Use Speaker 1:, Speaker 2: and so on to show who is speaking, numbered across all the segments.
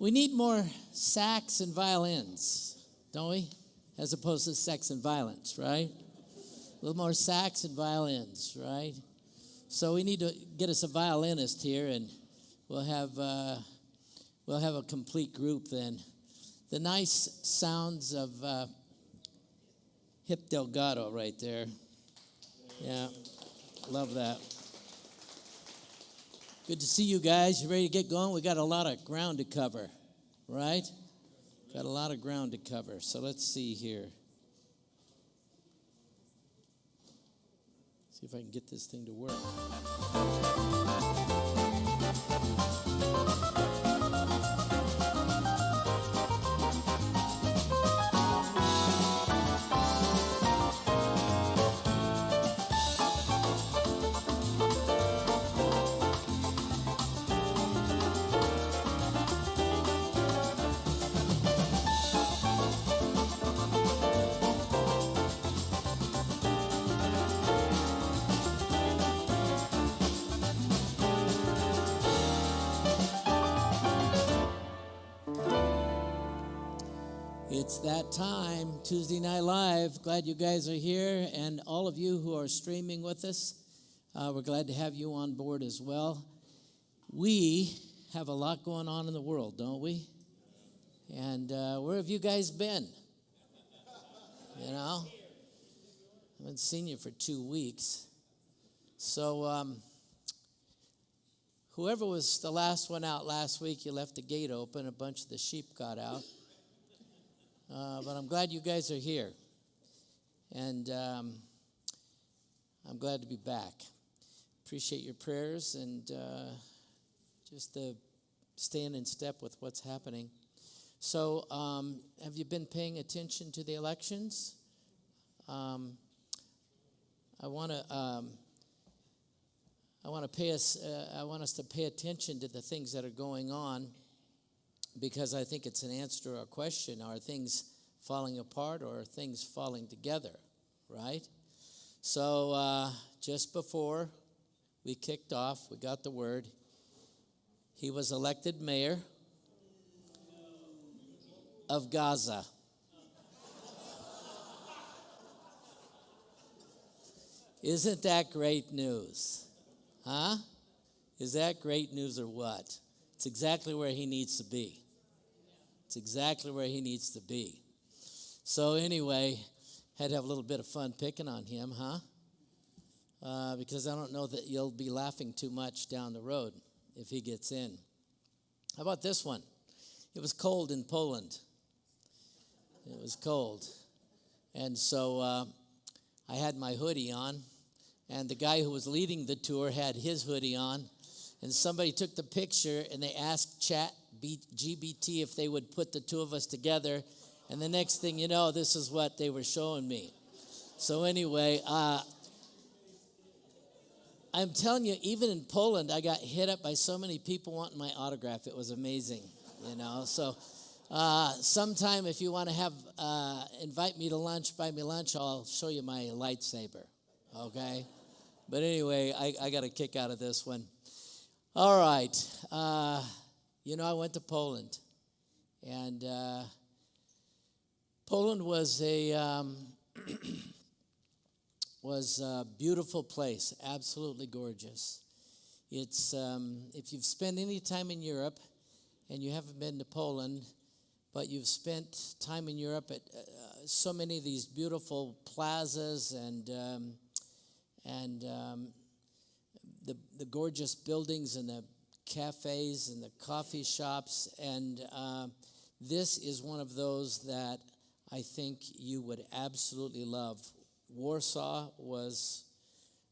Speaker 1: We need more sax and violins, don't we? As opposed to sex and violence, right? A little more sax and violins, right? So we need to get us a violinist here, and we'll have a complete group then. The nice sounds of Hip Delgado right there. Yeah, love that. Good to see you guys. You ready to get going? We got a lot of ground to cover, right? Got a lot of ground to cover. So let's see here. See if I can get this thing to work. It's that time, Tuesday Night Live. Glad you guys are here, and all of you who are streaming with us, we're glad to have you on board as well. We have a lot going on in the world, don't we? And where have you guys been? You know? I haven't seen you for 2 weeks. So whoever was the last one out last week, you left the gate open, a bunch of the sheep got out. But I'm glad you guys are here, and I'm glad to be back. Appreciate your prayers and just the staying in step with what's happening. So have you been paying attention to the elections? I want us to pay attention to the things that are going on, because I think it's an answer to our question: are things falling apart or are things falling together, right? So just before we kicked off, we got the word. He was elected mayor of Gaza. Isn't that great news? Huh? Is that great news or what? It's exactly where he needs to be. It's exactly where he needs to be. So anyway, had to have a little bit of fun picking on him, huh? Because I don't know that you'll be laughing too much down the road if he gets in. How about this one? It was cold in Poland. It was cold. And so I had my hoodie on, and the guy who was leading the tour had his hoodie on. And somebody took the picture, and they asked ChatGPT if they would put the two of us together. And the next thing you know, this is what they were showing me. So anyway, I'm telling you, even in Poland, I got hit up by so many people wanting my autograph. It was amazing, you know. So sometime if you want to have, invite me to lunch, buy me lunch, I'll show you my lightsaber, okay? But anyway, I got a kick out of this one. All right, you know, I went to Poland, and Poland was a beautiful place, absolutely gorgeous. It's if you've spent any time in Europe, and you haven't been to Poland, but you've spent time in Europe at so many of these beautiful plazas and the gorgeous buildings and the cafes and the coffee shops, and this is one of those that I think you would absolutely love. Warsaw was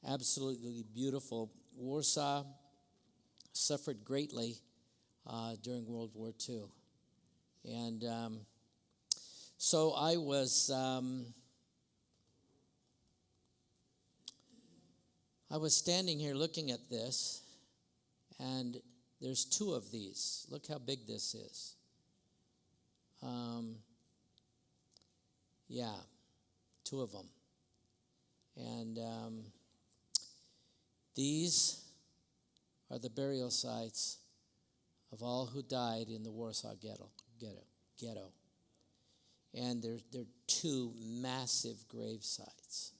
Speaker 1: absolutely beautiful. Warsaw suffered greatly during World War II. And so I was standing here looking at this, and there's two of these. Look how big this is. Yeah, two of them. And these are the burial sites of all who died in the Warsaw Ghetto. And there are two massive grave sites.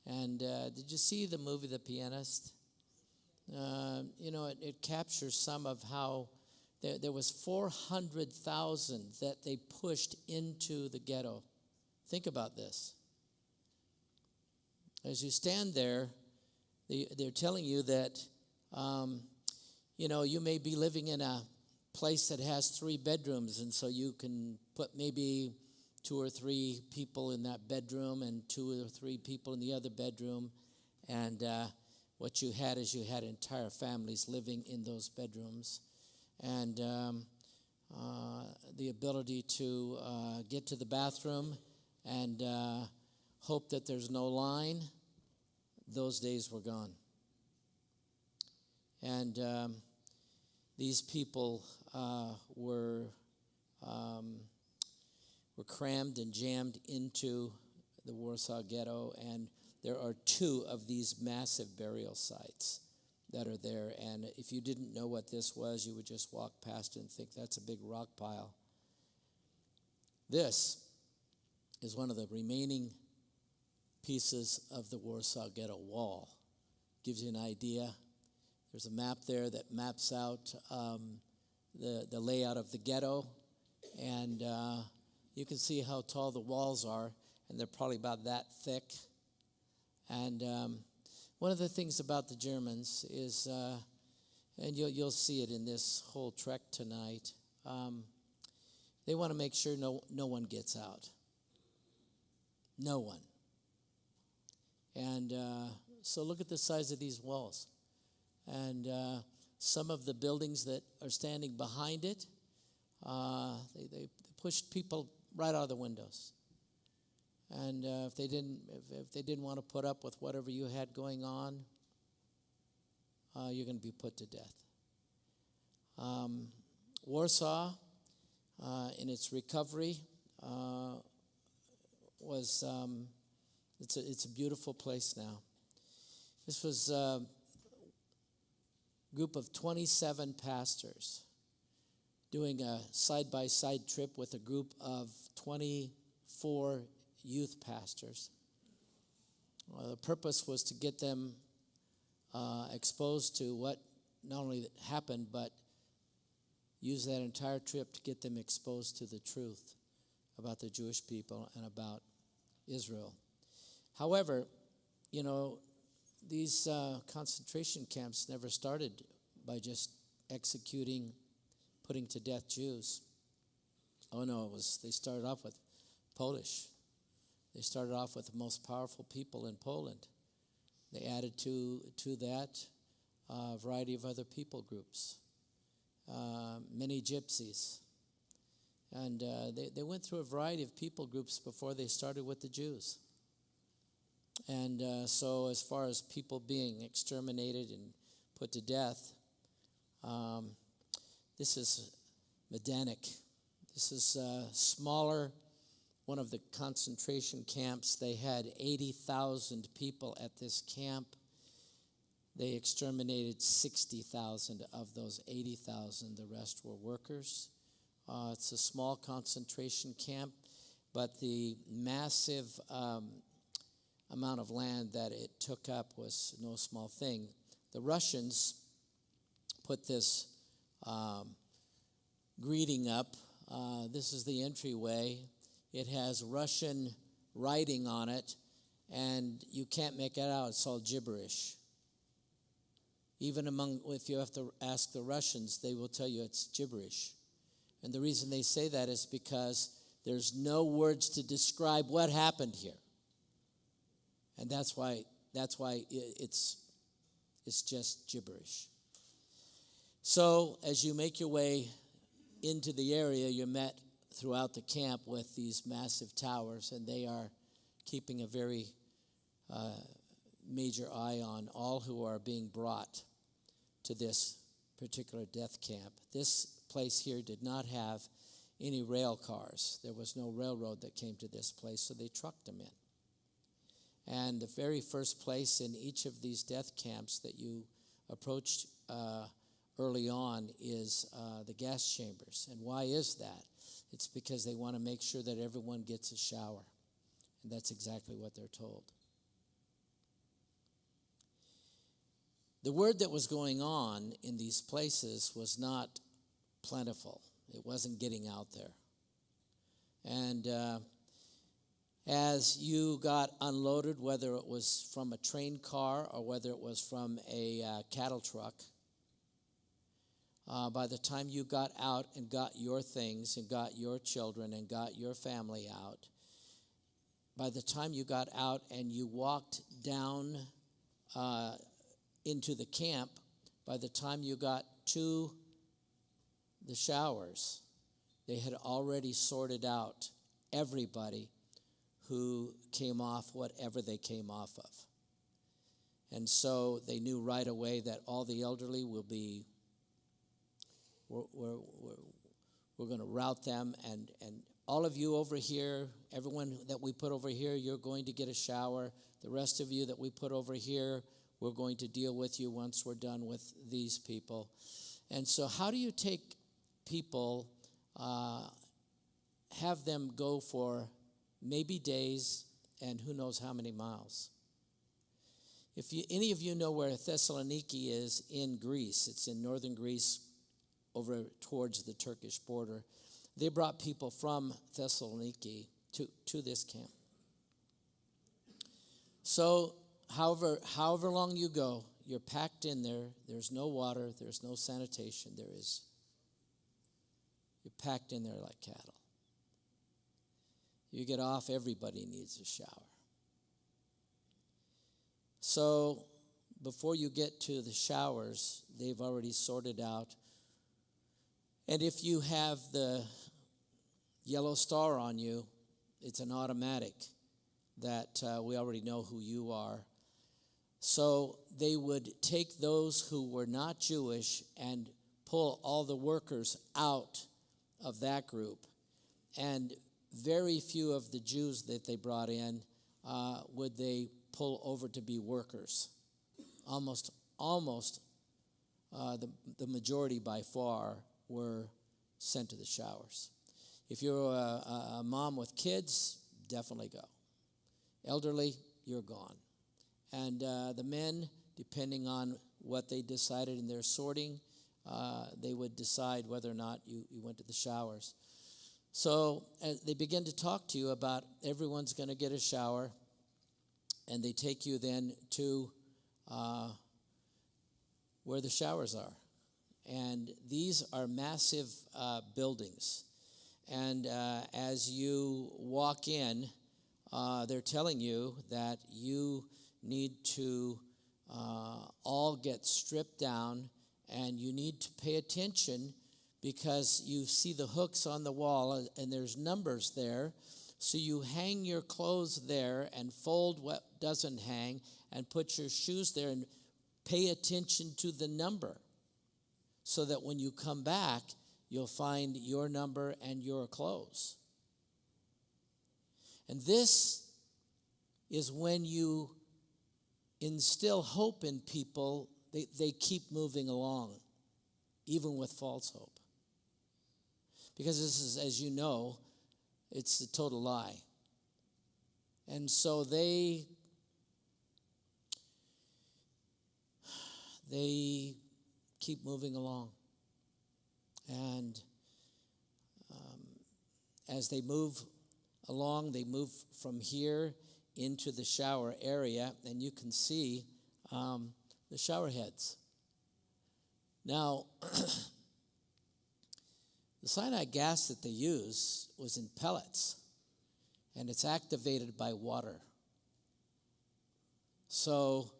Speaker 1: And did you see the movie The Pianist? It captures some of how there was 400,000 that they pushed into the ghetto. Think about this. As you stand there, they're telling you that, you may be living in a place that has 3 bedrooms, and so you can put maybe 2 or 3 people in that bedroom and 2 or 3 people in the other bedroom. And what you had entire families living in those bedrooms. And the ability to get to the bathroom and hope that there's no line, those days were gone. And these people were crammed and jammed into the Warsaw Ghetto, and there are 2 of these massive burial sites that are there. And if you didn't know what this was, you would just walk past it and think that's a big rock pile. This is one of the remaining pieces of the Warsaw Ghetto wall. Gives you an idea. There's a map there that maps out the layout of the ghetto, and you can see how tall the walls are, and they're probably about that thick. And one of the things about the Germans is, and you'll see it in this whole trek tonight, they want to make sure no one gets out. No one. And so look at the size of these walls. And some of the buildings that are standing behind it, they pushed people right out of the windows. And if they didn't want to put up with whatever you had going on, you're going to be put to death. Warsaw, in its recovery, was it's a beautiful place now. This was a group of 27 pastors doing a side-by-side trip with a group of 24 youth pastors. The purpose was to get them exposed to what not only happened, but use that entire trip to get them exposed to the truth about the Jewish people and about Israel. However, these concentration camps never started by just executing, putting to death Jews. Oh no, they started off with Polish. They started off with the most powerful people in Poland. They added to that a variety of other people groups, many gypsies. And they went through a variety of people groups before they started with the Jews. And so as far as people being exterminated and put to death, this is Majdanek. This is smaller. One of the concentration camps, they had 80,000 people at this camp. They exterminated 60,000 of those 80,000. The rest were workers. It's a small concentration camp, but the massive amount of land that it took up was no small thing. The Russians put this greeting up. This is the entryway. It has Russian writing on it, and you can't make it out. It's all gibberish. Even if you have to ask the Russians, they will tell you it's gibberish. And the reason they say that is because there's no words to describe what happened here. And that's why it's just gibberish. So as you make your way into the area, you're met throughout the camp with these massive towers, and they are keeping a very major eye on all who are being brought to this particular death camp. This place here did not have any rail cars. There was no railroad that came to this place, so they trucked them in. And the very first place in each of these death camps that you approached early on is the gas chambers. And why is that? It's because they want to make sure that everyone gets a shower. And that's exactly what they're told. The word that was going on in these places was not plentiful. It wasn't getting out there. And as you got unloaded, whether it was from a train car or whether it was from a cattle truck, by the time you got out and got your things and got your children and got your family out, by the time you got out and you walked down into the camp, by the time you got to the showers, they had already sorted out everybody who came off whatever they came off of. And so they knew right away that all the elderly will be, we're going to route them, and all of you over here, everyone that we put over here, you're going to get a shower. The rest of you that we put over here, we're going to deal with you once we're done with these people. And so how do you take people, have them go for maybe days and who knows how many miles? If any of you know where Thessaloniki is in Greece, it's in northern Greece over towards the Turkish border. They brought people from Thessaloniki to this camp. So however long you go, you're packed in there. There's no water. There's no sanitation. You're packed in there like cattle. You get off, everybody needs a shower. So before you get to the showers, they've already sorted out. And if you have the yellow star on you, it's an automatic that we already know who you are. So they would take those who were not Jewish and pull all the workers out of that group. And very few of the Jews that they brought in would they pull over to be workers. Almost the majority by far were sent to the showers. If you're a mom with kids, definitely go. Elderly, you're gone. And the men, depending on what they decided in their sorting, they would decide whether or not you went to the showers. So they begin to talk to you about everyone's going to get a shower, and they take you then to where the showers are. And these are massive buildings. And as you walk in, they're telling you that you need to all get stripped down, and you need to pay attention because you see the hooks on the wall and there's numbers there. So you hang your clothes there and fold what doesn't hang and put your shoes there and pay attention to the number so that when you come back, you'll find your number and your clothes. And this is when you instill hope in people, they keep moving along, even with false hope. Because this is, as you know, it's a total lie. And so they keep moving along. And as they move along, they move from here into the shower area, and you can see the shower heads. Now, the cyanide gas that they use was in pellets, and it's activated by water. So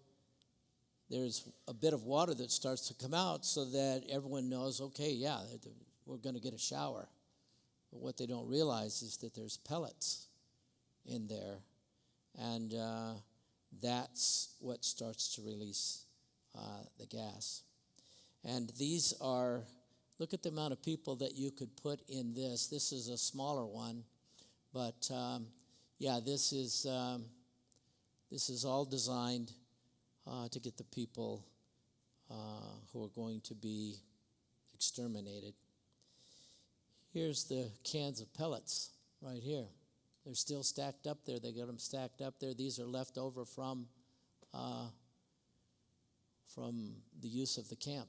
Speaker 1: there's a bit of water that starts to come out so that everyone knows, okay, yeah, we're going to get a shower. But what they don't realize is that there's pellets in there, and that's what starts to release the gas. And these are, look at the amount of people that you could put in this. This is a smaller one, but this is all designed to get the people who are going to be exterminated. Here's the cans of pellets right here. They're still stacked up there. They got them stacked up there. These are left over from the use of the camp.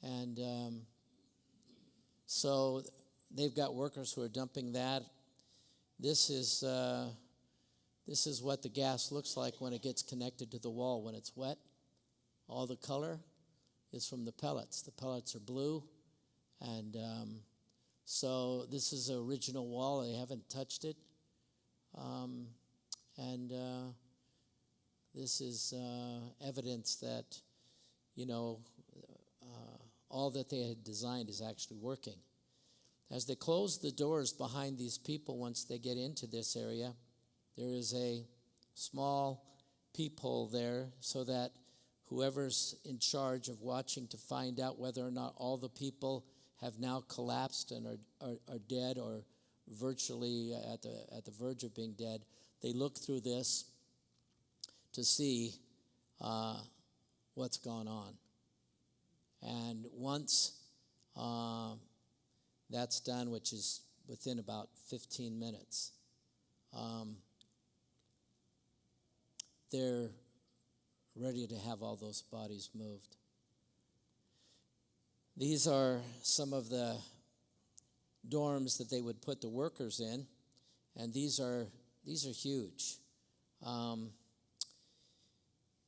Speaker 1: And so they've got workers who are dumping that. This is what the gas looks like when it gets connected to the wall when it's wet. All the color is from the pellets. The pellets are blue, and so this is the original wall. They haven't touched it, and this is evidence that, all that they had designed is actually working. As they close the doors behind these people once they get into this area, there is a small peephole there so that whoever's in charge of watching to find out whether or not all the people have now collapsed and are dead or virtually at the verge of being dead, they look through this to see what's gone on. And once that's done, which is within about 15 minutes, they're ready to have all those bodies moved. These are some of the dorms that they would put the workers in, and these are huge.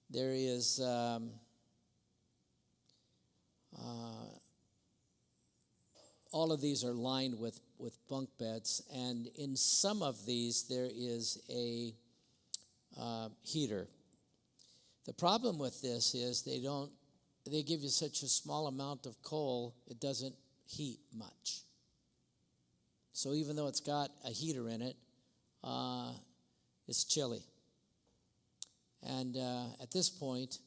Speaker 1: There is all of these are lined with bunk beds, and in some of these there is a heater. The problem with this is they give you such a small amount of coal, it doesn't heat much. So even though it's got a heater in it, it's chilly. And at this point,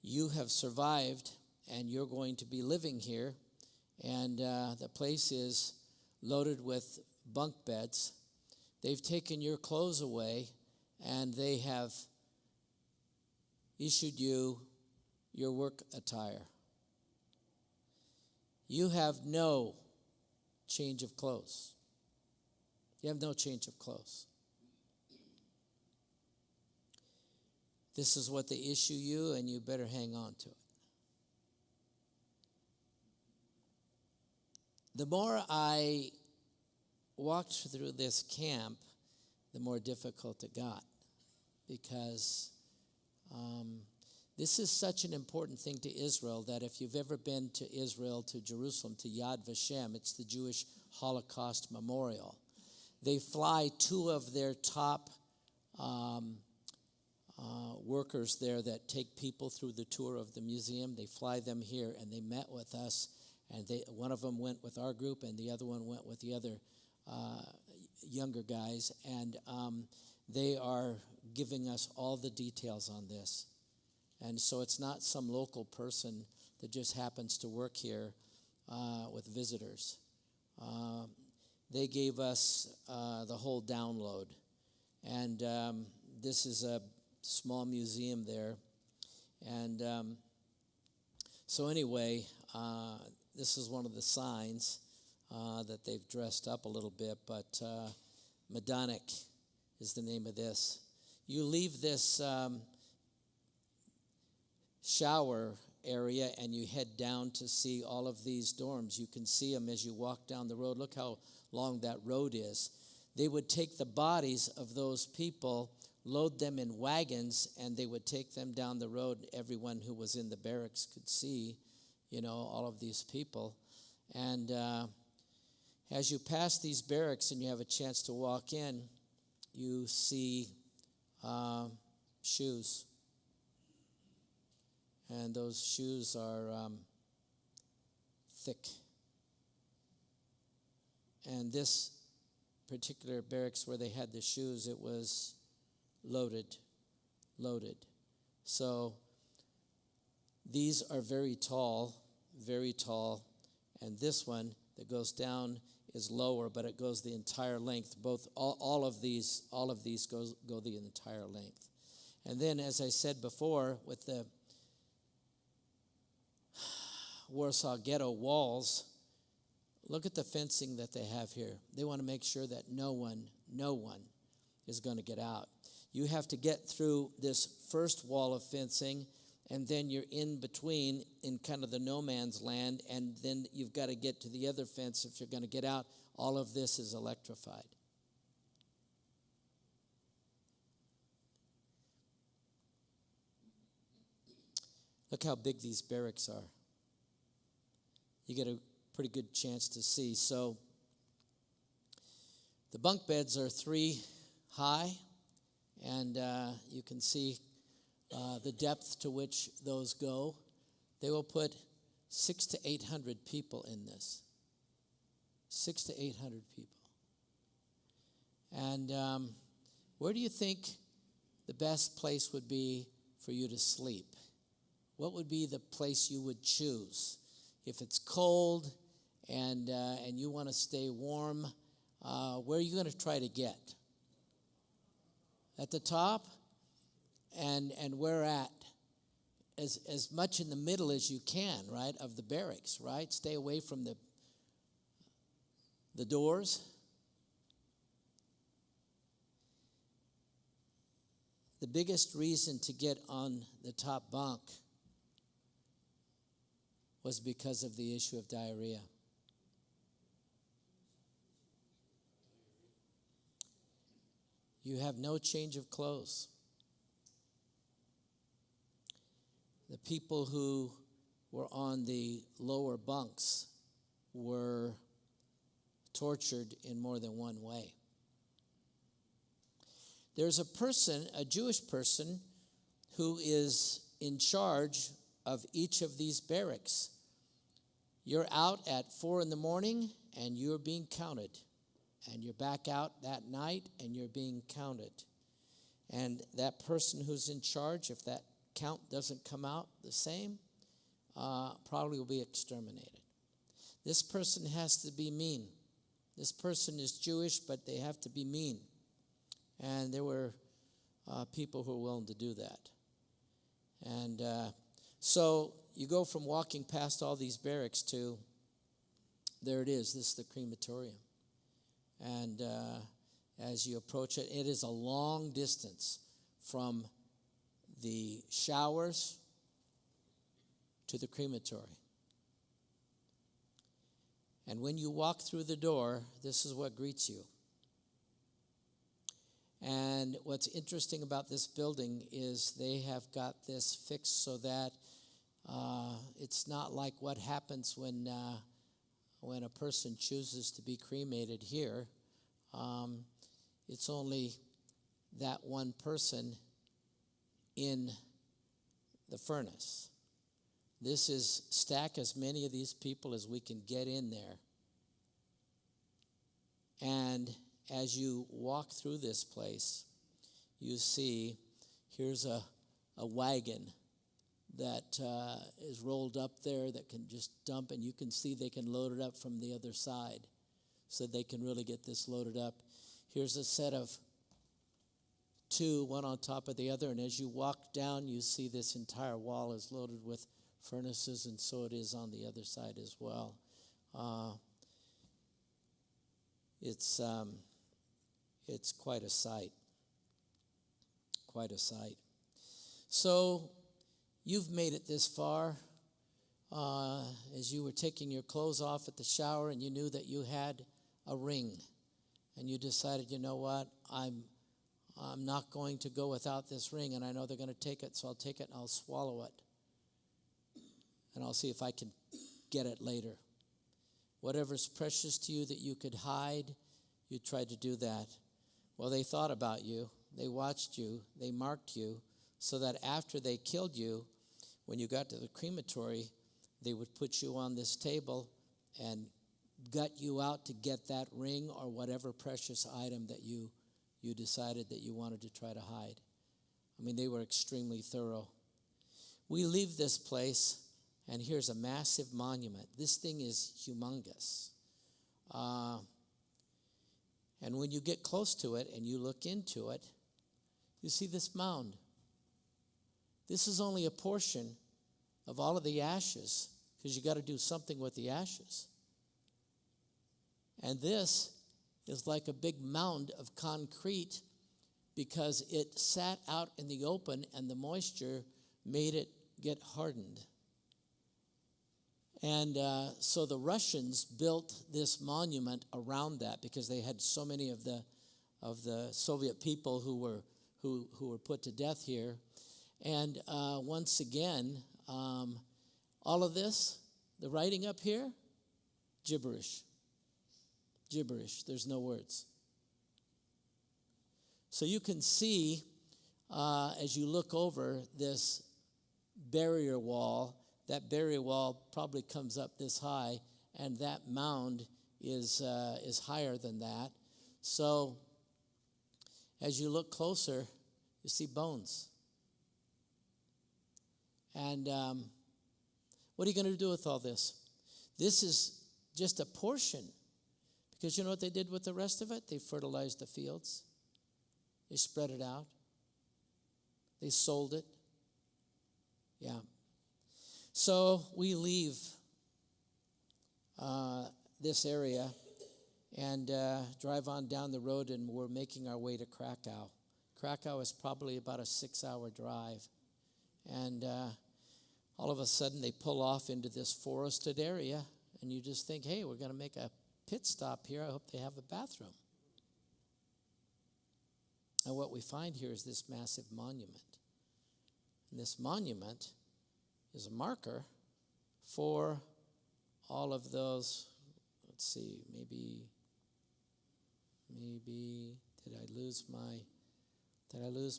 Speaker 1: you have survived, and you're going to be living here, and the place is loaded with bunk beds. They've taken your clothes away, and they have issued you your work attire. You have no change of clothes. You have no change of clothes. This is what they issue you, and you better hang on to it. The more I walked through this camp, the more difficult it got, because this is such an important thing to Israel that if you've ever been to Israel, to Jerusalem, to Yad Vashem, it's the Jewish Holocaust Memorial. They fly two of their top workers there that take people through the tour of the museum. They fly them here, and they met with us, and one of them went with our group, and the other one went with the other younger guys, and they are giving us all the details on this. And so it's not some local person that just happens to work here with visitors. They gave us the whole download. And this is a small museum there. And so anyway, this is one of the signs that they've dressed up a little bit, but Madonic is the name of this. You leave this shower area and you head down to see all of these dorms. You can see them as you walk down the road. Look how long that road is. They would take the bodies of those people, load them in wagons, and they would take them down the road. Everyone who was in the barracks could see, all of these people. And as you pass these barracks and you have a chance to walk in, you see shoes. And those shoes are thick. And this particular barracks where they had the shoes, it was loaded. So these are very tall, and this one that goes down is lower, but it goes the entire length. All of these go the entire length. And then, as I said before, with Warsaw Ghetto walls, look at the fencing that they have here. They want to make sure that no one is going to get out. You have to get through this first wall of fencing, and then you're in between in kind of the no man's land, and then you've got to get to the other fence if you're going to get out. All of this is electrified. Look how big these barracks are. You get a pretty good chance to see. So the bunk beds are 3 high, and you can see the depth to which those go. They will put 600 to 800 people in this. 600 to 800 people. And where do you think the best place would be for you to sleep? What would be the place you would choose? If it's cold and you want to stay warm, where are you going to try to get? At the top? And where at? As much in the middle as you can, right, of the barracks, right? Stay away from the doors. The biggest reason to get on the top bunk was because of the issue of diarrhea. You have no change of clothes. The people who were on the lower bunks were tortured in more than one way. There's a person, a Jewish person, who is in charge of each of these barracks. You're out at 4 a.m. and you're being counted. And you're back out that night and you're being counted. And that person who's in charge, if that count doesn't come out the same, probably will be exterminated. This person has to be mean. This person is Jewish, but they have to be mean. And there were people who were willing to do that. And so you go from walking past all these barracks to, there it is, this is the crematorium. And as you approach it, it is a long distance from the showers to the crematory. And when you walk through the door, this is what greets you. And what's interesting about this building is they have got this fixed so that it's not like what happens when a person chooses to be cremated here. It's only that one person in the furnace. This is stack as many of these people as we can get in there. And as you walk through this place, you see here's a wagon that is rolled up there that can just dump, and you can see they can load it up from the other side so they can really get this loaded up. Here's a set of 2, one on top of the other, and as you walk down, you see this entire wall is loaded with furnaces, and so it is on the other side as well. It's quite a sight. Quite a sight. So you've made it this far. As you were taking your clothes off at the shower and you knew that you had a ring, and you decided, you know what, I'm not going to go without this ring, and I know they're going to take it, so I'll take it and I'll swallow it. And I'll see if I can get it later. Whatever's precious to you that you could hide, you tried to do that. Well, they thought about you. They watched you. They marked you so that after they killed you, when you got to the crematory, they would put you on this table and gut you out to get that ring or whatever precious item that you decided that you wanted to try to hide. I mean, they were extremely thorough. We leave this place, and here's a massive monument. This thing is humongous. And when you get close to it and you look into it, you see this mound. This is only a portion of all of the ashes because you got to do something with the ashes. And this is like a big mound of concrete because it sat out in the open and the moisture made it get hardened. And so the Russians built this monument around that because they had so many of the Soviet people who were put to death here. And once again, all of this, the writing up here, gibberish. Gibberish. There's no words. So you can see as you look over this barrier wall, that barrier wall probably comes up this high, and that mound is higher than that. So as you look closer, you see bones. And what are you going to do with all this? This is just a portion. Because you know what they did with the rest of it? They fertilized the fields. They spread it out. They sold it. Yeah. So we leave this area and drive on down the road, and we're making our way to Krakow. Krakow is probably about a 6-hour drive. And all of a sudden they pull off into this forested area, and you just think, hey, we're going to make a pit stop here. I hope they have a bathroom. And what we find here is this massive monument. And this monument is a marker for all of those. Let's see, maybe did I lose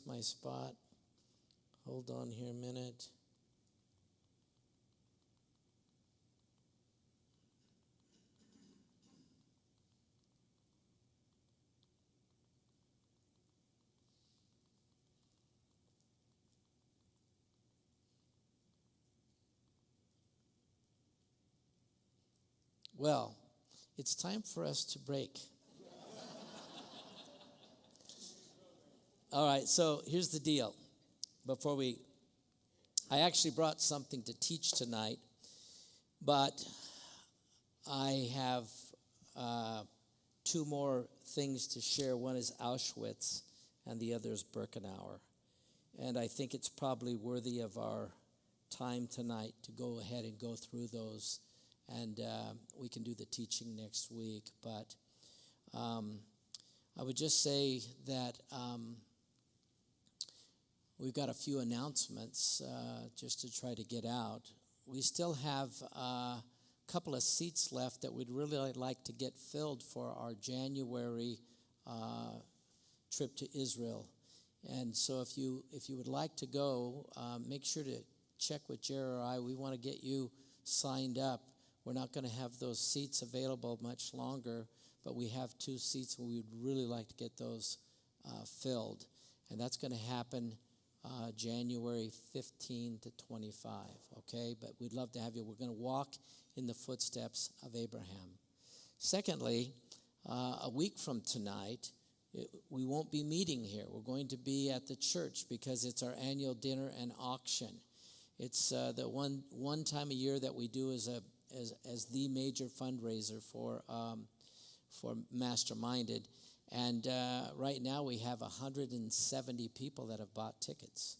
Speaker 1: my spot? Hold on here a minute. Well, it's time for us to break. All right, so here's the deal. I actually brought something to teach tonight, but I have 2 more things to share. One is Auschwitz, and the other is Birkenauer. And I think it's probably worthy of our time tonight to go ahead and go through those. And we can do the teaching next week. But I would just say that we've got a few announcements just to try to get out. We still have a couple of seats left that we'd really like to get filled for our January trip to Israel. And so if you would like to go, make sure to check with Jerry or I. We want to get you signed up. We're not going to have those seats available much longer, but we have 2 seats, and we would really like to get those filled. And that's going to happen January 15 to 25, okay? But we'd love to have you. We're going to walk in the footsteps of Abraham. Secondly, a week from tonight, we won't be meeting here. We're going to be at the church because it's our annual dinner and auction. It's the one time a year that we do as the major fundraiser for Masterminded. And right now we have 170 people that have bought tickets.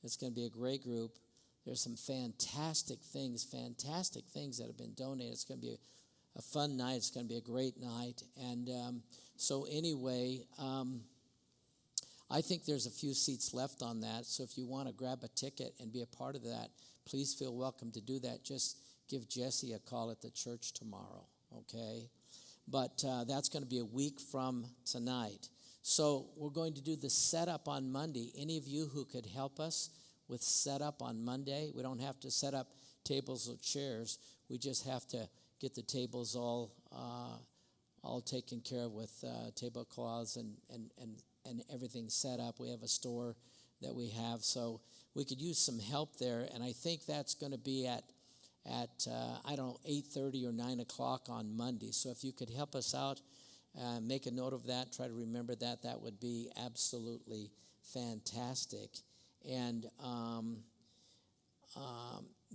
Speaker 1: It's going to be a great group. There's some fantastic things that have been donated. It's going to be a fun night. It's going to be a great night. And so anyway, I think there's a few seats left on that. So if you want to grab a ticket and be a part of that, please feel welcome to do that. Just give Jesse a call at the church tomorrow, okay? But that's going to be a week from tonight. So we're going to do the setup on Monday. Any of you who could help us with setup on Monday? We don't have to set up tables or chairs. We just have to get the tables all taken care of with tablecloths and everything set up. We have a store that we have, so we could use some help there. And I think that's going to be at 8:30 or 9 o'clock on Monday. So if you could help us out, make a note of that, try to remember that, that would be absolutely fantastic. And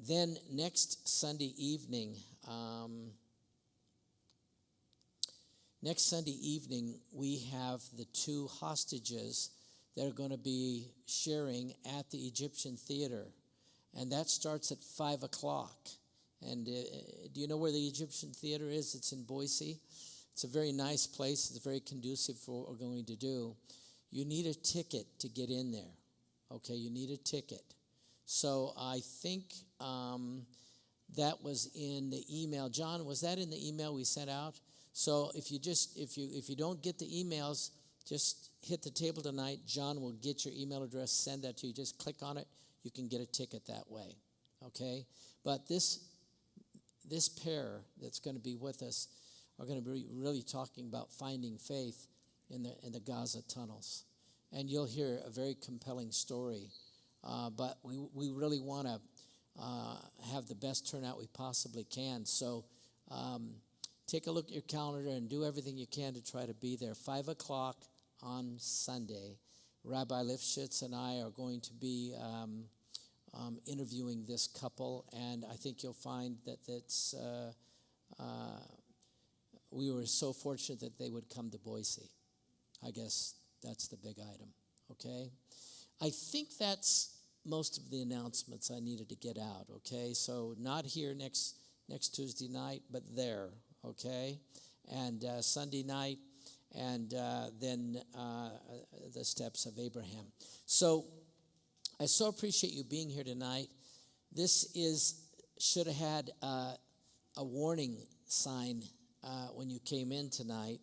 Speaker 1: Then next Sunday evening, we have the two hostages that are going to be sharing at the Egyptian Theater. And that starts at 5 o'clock. And do you know where the Egyptian Theater is? It's in Boise. It's a very nice place. It's very conducive for what we're going to do. You need a ticket to get in there. Okay, you need a ticket. So I think that was in the email. John, was that in the email we sent out? So if you don't get the emails, just hit the table tonight. John will get your email address, send that to you. Just click on it. You can get a ticket that way. Okay? But this pair that's going to be with us are going to be really talking about finding faith in the Gaza tunnels. And you'll hear a very compelling story. But we really want to have the best turnout we possibly can. So take a look at your calendar and do everything you can to try to be there. 5 o'clock on Sunday. Rabbi Lifshitz and I are going to be interviewing this couple, and I think you'll find that we were so fortunate that they would come to Boise. I guess that's the big item, okay? I think that's most of the announcements I needed to get out, okay? So not here next Tuesday night, but there, okay? And Sunday night, and then the steps of Abraham. So I so appreciate you being here tonight. This should have had a warning sign when you came in tonight,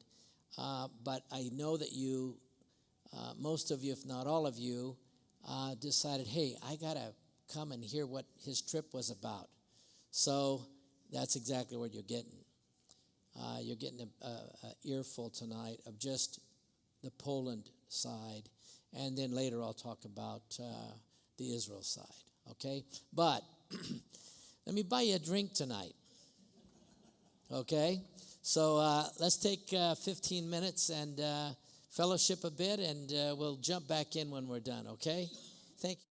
Speaker 1: but I know that you, most of you, if not all of you, decided, hey, I got to come and hear what his trip was about. So that's exactly what you're getting. You're getting an earful tonight of just the Poland side, and then later I'll talk about the Israel side, okay? But let me buy you a drink tonight, okay? So let's take 15 minutes and fellowship a bit, and we'll jump back in when we're done, okay? Thank you.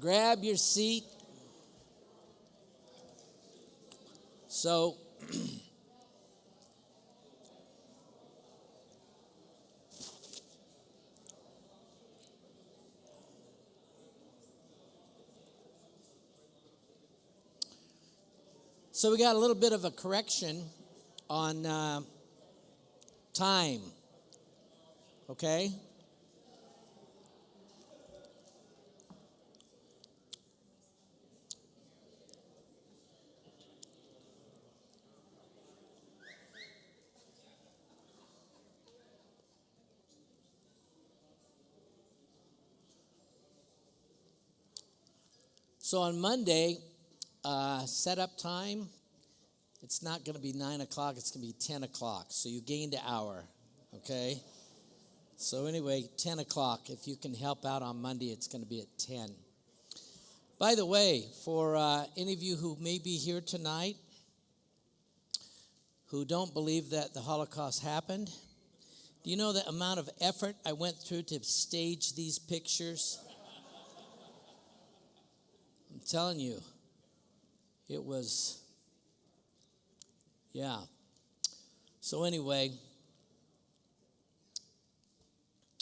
Speaker 1: grab your seat. So, so we got a little bit of a correction on time, okay? So on Monday, setup time, it's not going to be 9 o'clock, it's going to be 10 o'clock. So you gained an hour, okay? So anyway, 10 o'clock. If you can help out on Monday, it's going to be at 10. By the way, for any of you who may be here tonight who don't believe that the Holocaust happened, do you know the amount of effort I went through to stage these pictures? I'm telling you, it was, yeah. So anyway,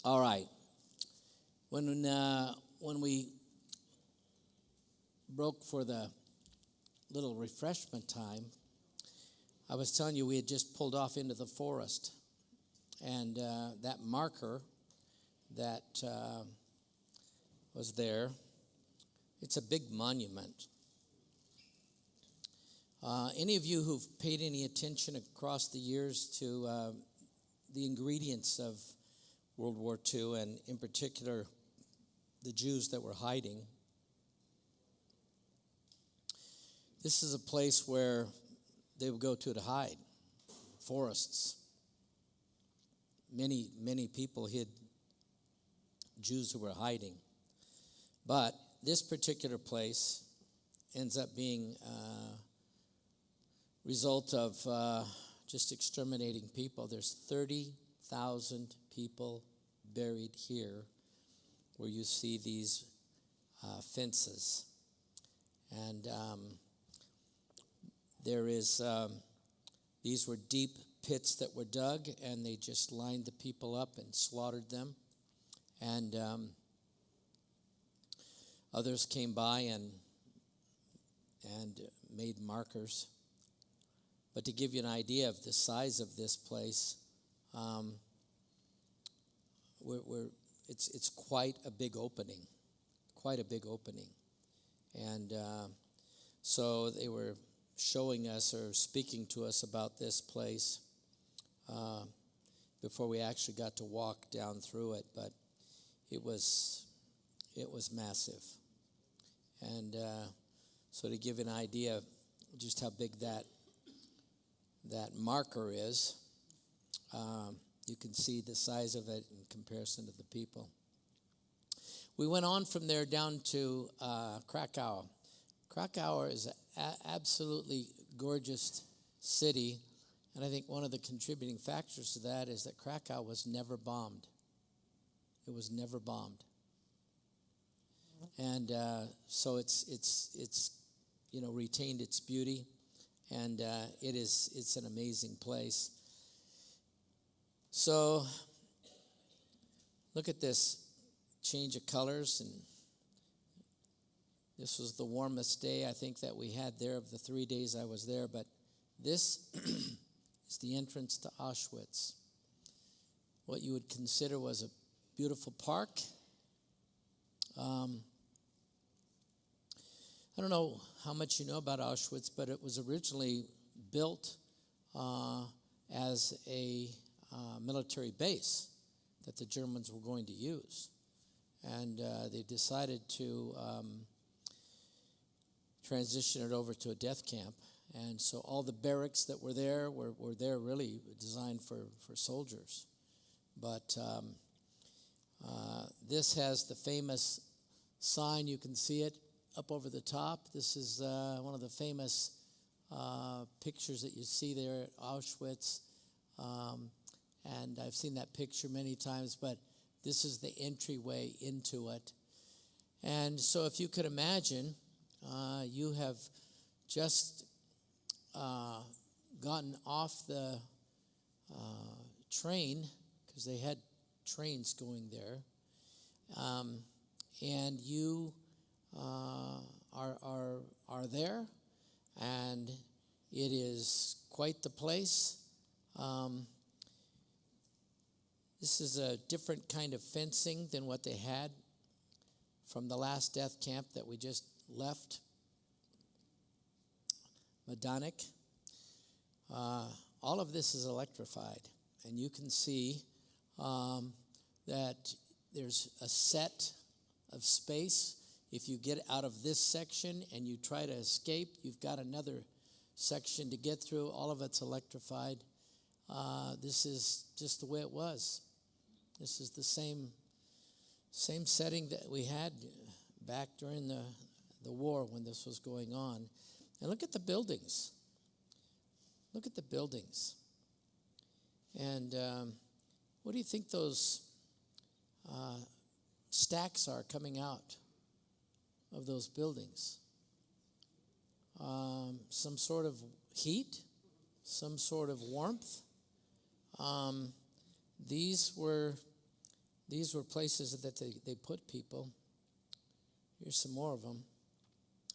Speaker 1: all right. When we broke for the little refreshment time, I was telling you we had just pulled off into the forest, and that marker that was there, it's a big monument. Any of you who've paid any attention across the years to the ingredients of World War II, and in particular the Jews that were hiding, this is a place where they would go to hide, forests. Many people hid Jews who were hiding. But this particular place ends up being a result of just exterminating people. There's 30,000 people buried here where you see these fences. And there is, these were deep pits that were dug, and they just lined the people up and slaughtered them. And others came by and made markers. But to give you an idea of the size of this place, it's quite a big opening, And so they were showing us or speaking to us about this place before we actually got to walk down through it. But it was massive. And so to give you an idea of just how big that marker is, you can see the size of it in comparison to the people. We went on from there down to Krakow. Krakow is an absolutely gorgeous city, and I think one of the contributing factors to that is that Krakow was never bombed. It was never bombed. And so it's retained its beauty, and it's an amazing place. So look at this change of colors, and this was the warmest day I think that we had there of the 3 days I was there. But this is the entrance to Auschwitz. What you would consider was a beautiful park. I don't know how much you know about Auschwitz, but it was originally built as a military base that the Germans were going to use. And they decided to transition it over to a death camp. And so all the barracks that were there were there really designed for soldiers. But this has the famous sign. You can see it up over the top. This is one of the famous pictures that you see there at Auschwitz. And I've seen that picture many times, but this is the entryway into it. And so if you could imagine, you have just gotten off the train, because they had trains going there, and you are there, and it is quite the place. This is a different kind of fencing than what they had from the last death camp that we just left, Madonic. All of this is electrified, and you can see that there's a set of space. If you get out of this section and you try to escape, you've got another section to get through. All of it's electrified. This is just the way it was. This is the same setting that we had back during the war when this was going on. And look at the buildings. Look at the buildings. And what do you think those stacks are coming out of those buildings? Some sort of heat, some sort of warmth. These were places that they put people. Here's some more of them.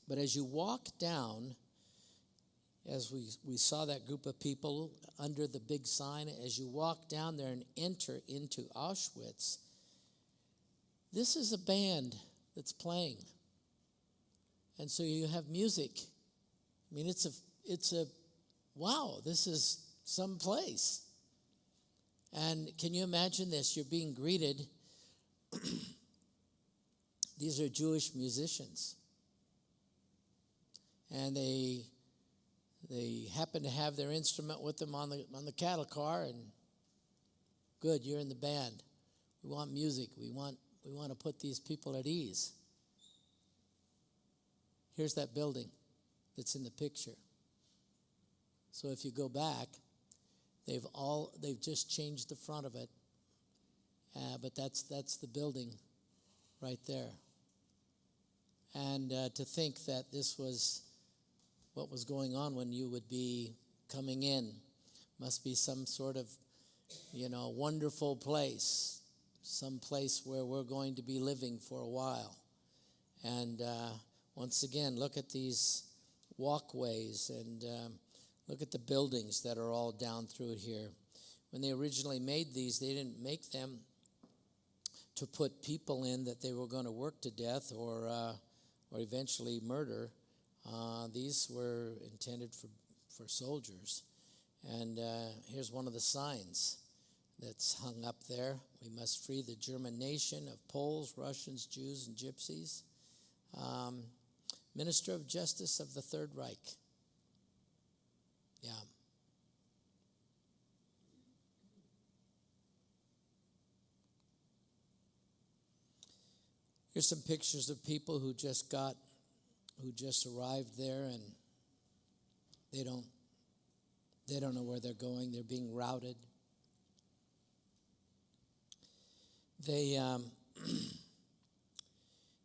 Speaker 1: But as you walk down, as we saw that group of people under the big sign, as you walk down there and enter into Auschwitz, this is a band that's playing. And so you have music. I mean, it's a wow, this is some place. And can you imagine this? You're being greeted. These are Jewish musicians. And they happen to have their instrument with them on the cattle car, and good, you're in the band. We want music. We want to put these people at ease. Here's that building that's in the picture. So if you go back, they've just changed the front of it, but that's the building right there. And to think that this was what was going on when you would be coming in, must be some sort of, wonderful place, some place where we're going to be living for a while. And once again, look at these walkways and look at the buildings that are all down through here. When they originally made these, they didn't make them to put people in that they were going to work to death or eventually murder. These were intended for soldiers. And here's one of the signs that's hung up there. We must free the German nation of Poles, Russians, Jews, and Gypsies. Minister of Justice of the Third Reich. Yeah. Here's some pictures of people who just arrived there, and they don't know where they're going. They're being routed.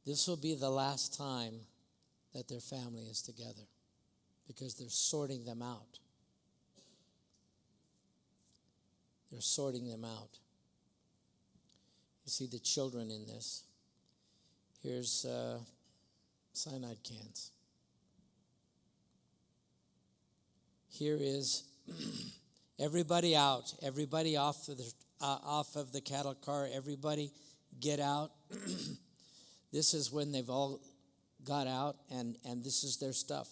Speaker 1: This will be the last time that their family is together, because they're sorting them out. They're sorting them out. You see the children in this. Here's cyanide cans. Here is everybody out. Everybody off of the cattle car. Everybody get out. This is when they've all got out, and this is their stuff.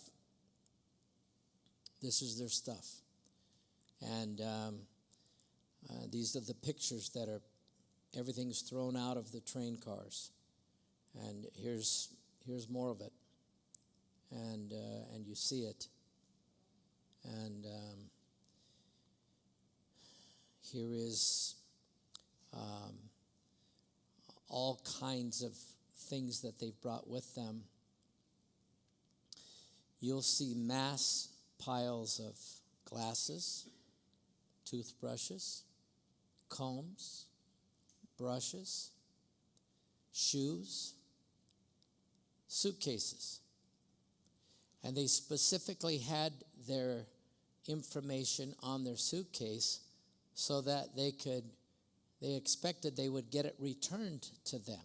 Speaker 1: This is their stuff. And these are the pictures that are, everything's thrown out of the train cars. And here's more of it. And you see it. And here is all kinds of things that they've brought with them. You'll see mass piles of glasses, toothbrushes, combs, brushes, shoes, suitcases. And they specifically had their information on their suitcase so that they expected they would get it returned to them.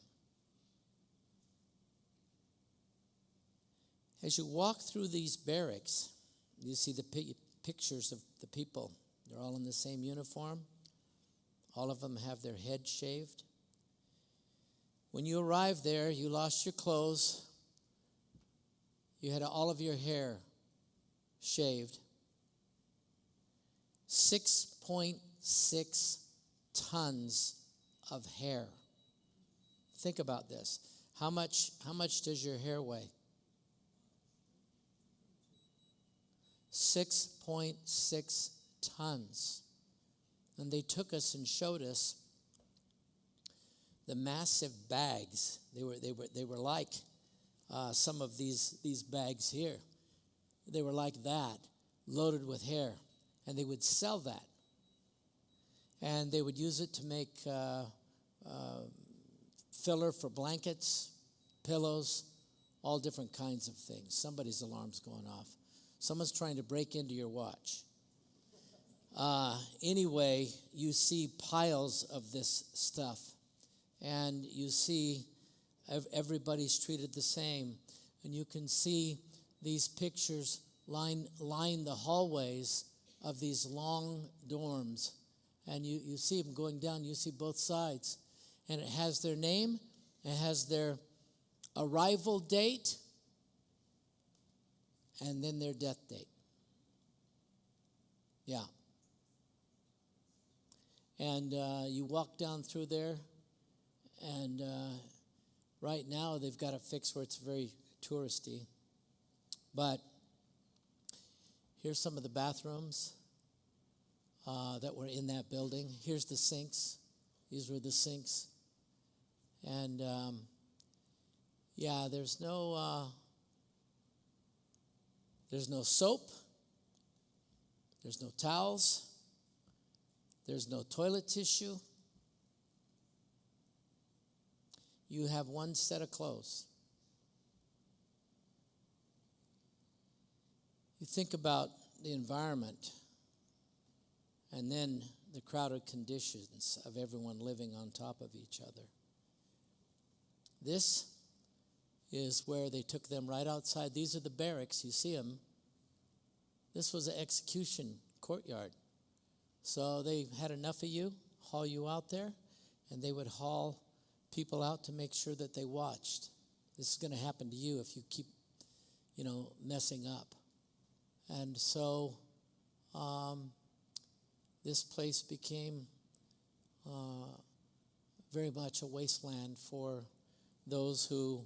Speaker 1: As you walk through these barracks, you see the pictures of the people. They're all in the same uniform. All of them have their head shaved. When you arrived there, you lost your clothes. You had all of your hair shaved. 6.6 tons of hair. Think about this. How much does your hair weigh? 6.6 tons. And they took us and showed us the massive bags. They were like some of these bags here. They were like that, loaded with hair. And they would sell that. And they would use it to make filler for blankets, pillows, all different kinds of things. Somebody's alarm's going off. Someone's trying to break into your watch. Anyway, you see piles of this stuff. And you see everybody's treated the same. And you can see these pictures line the hallways of these long dorms. And you see them going down. You see both sides. And it has their name. It has their arrival date. And then their death date. Yeah. And you walk down through there. And right now they've got it fixed where it's very touristy. But here's some of the bathrooms that were in that building. Here's the sinks. These were the sinks. And there's no soap. There's no towels. There's no toilet tissue. You have one set of clothes. You think about the environment and then the crowded conditions of everyone living on top of each other. This is where they took them right outside. These are the barracks. You see them. This was an execution courtyard. So they had enough of you, haul you out there, and they would haul people out to make sure that they watched. This is going to happen to you if you keep, messing up. And so this place became very much a wasteland for those who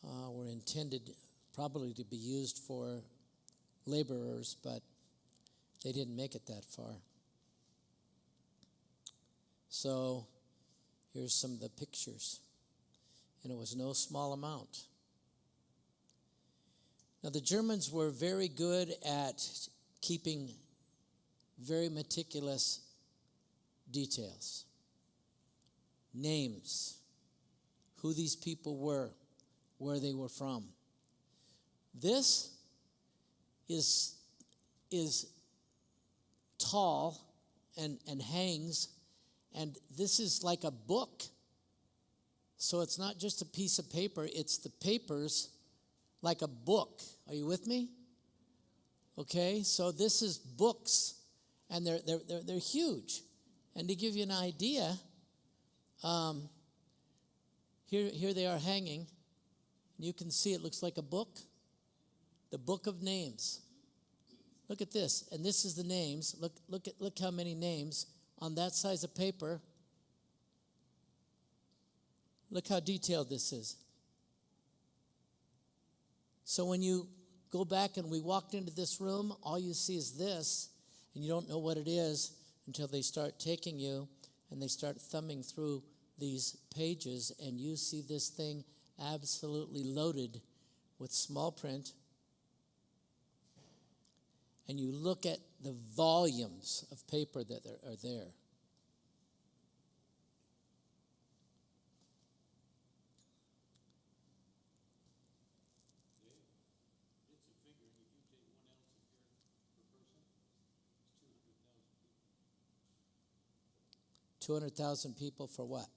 Speaker 1: were intended probably to be used for laborers, but they didn't make it that far. So here's some of the pictures. And it was no small amount. Now, the Germans were very good at keeping very meticulous details. Names, who these people were, where they were from. This is tall and hangs, and this is like a book. So it's not just a piece of paper, it's the papers like a book. Are you with me? Okay, so this is books, and they're huge. And to give you an idea, here they are hanging. You can see it looks like a book. The book of names. Look at this, and this is the names. Look how many names on that size of paper. Look how detailed this is. So when you go back and we walked into this room, all you see is this, and you don't know what it is until they start taking you and they start thumbing through these pages, and you see this thing absolutely loaded with small print. And you look at the volumes of paper that are there. 200,000 people for what?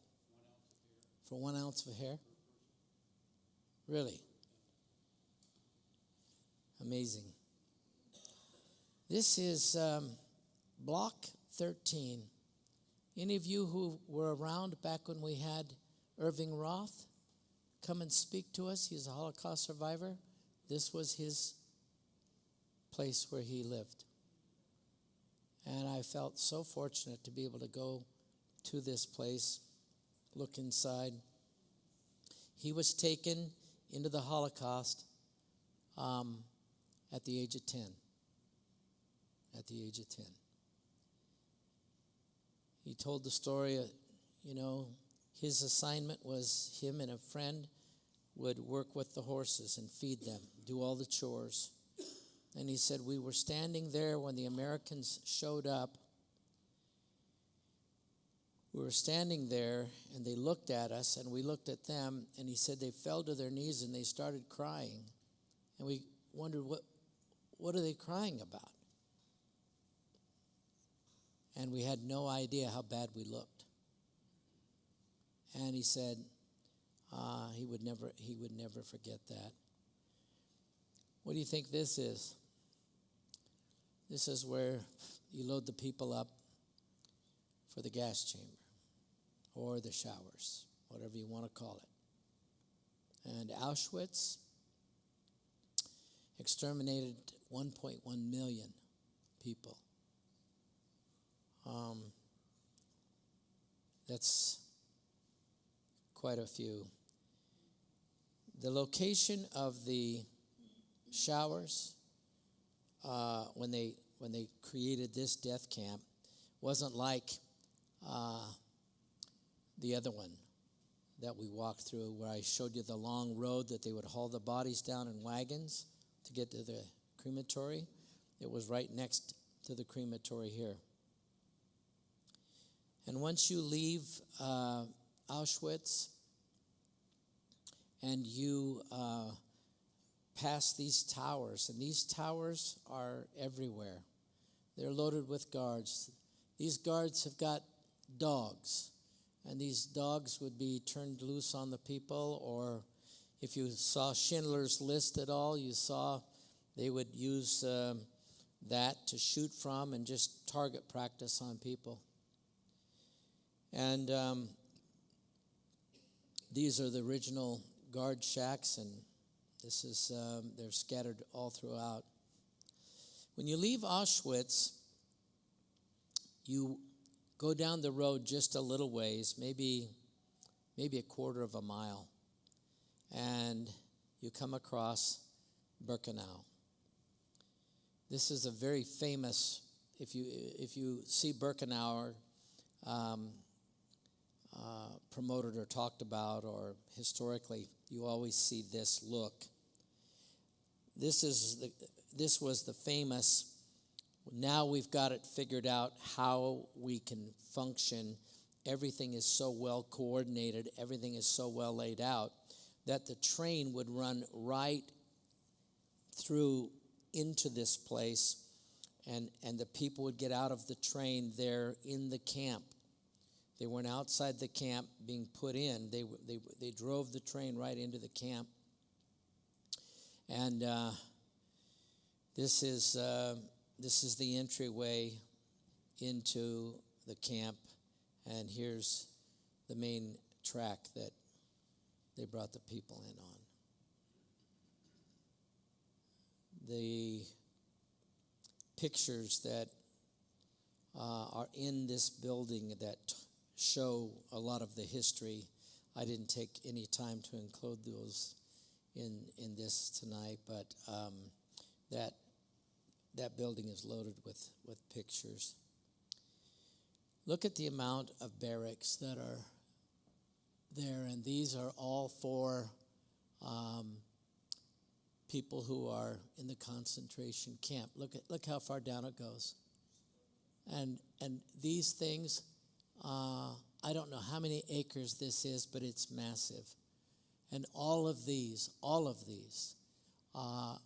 Speaker 1: For 1 ounce of hair? Really? Amazing. This is Block 13. Any of you who were around back when we had Irving Roth come and speak to us? He's a Holocaust survivor. This was his place where he lived. And I felt so fortunate to be able to go to this place, look inside. He was taken into the Holocaust at the age of 10. At the age of 10. He told the story, his assignment was him and a friend would work with the horses and feed them, do all the chores. And he said, we were standing there when the Americans showed up. We were standing there, and they looked at us, and we looked at them, and he said they fell to their knees, and they started crying. And we wondered, what are they crying about? And we had no idea how bad we looked. And he said he would never forget that. What do you think this is? This is where you load the people up for the gas chamber or the showers, whatever you want to call it. And Auschwitz exterminated 1.1 million people. That's quite a few. The location of the showers, when they created this death camp, wasn't like the other one that we walked through, where I showed you the long road that they would haul the bodies down in wagons to get to the crematory. It was right next to the crematory here. And once you leave Auschwitz and you pass these towers, and these towers are everywhere. They're loaded with guards. These guards have got dogs, and these dogs would be turned loose on the people, or if you saw Schindler's List at all, you saw they would use that to shoot from and just target practice on people. And these are the original guard shacks, and this is they're scattered all throughout. When you leave Auschwitz, you go down the road just a little ways, maybe a quarter of a mile, and you come across Birkenau. This is a very famous, if you see Birkenau promoted or talked about, or historically, you always see this look. This was the famous. Now we've got it figured out how we can function. Everything is so well coordinated. Everything is so well laid out that the train would run right through into this place, and the people would get out of the train there in the camp. They weren't outside the camp being put in. They drove the train right into the camp. And this is the entryway into the camp, and here's the main track that they brought the people in on. The pictures that are in this building that show a lot of the history, I didn't take any time to include those in this tonight, but that building is loaded with pictures. Look at the amount of barracks that are there, and these are all for people who are in the concentration camp. Look how far down it goes. And these things, I don't know how many acres this is, but it's massive. And all of these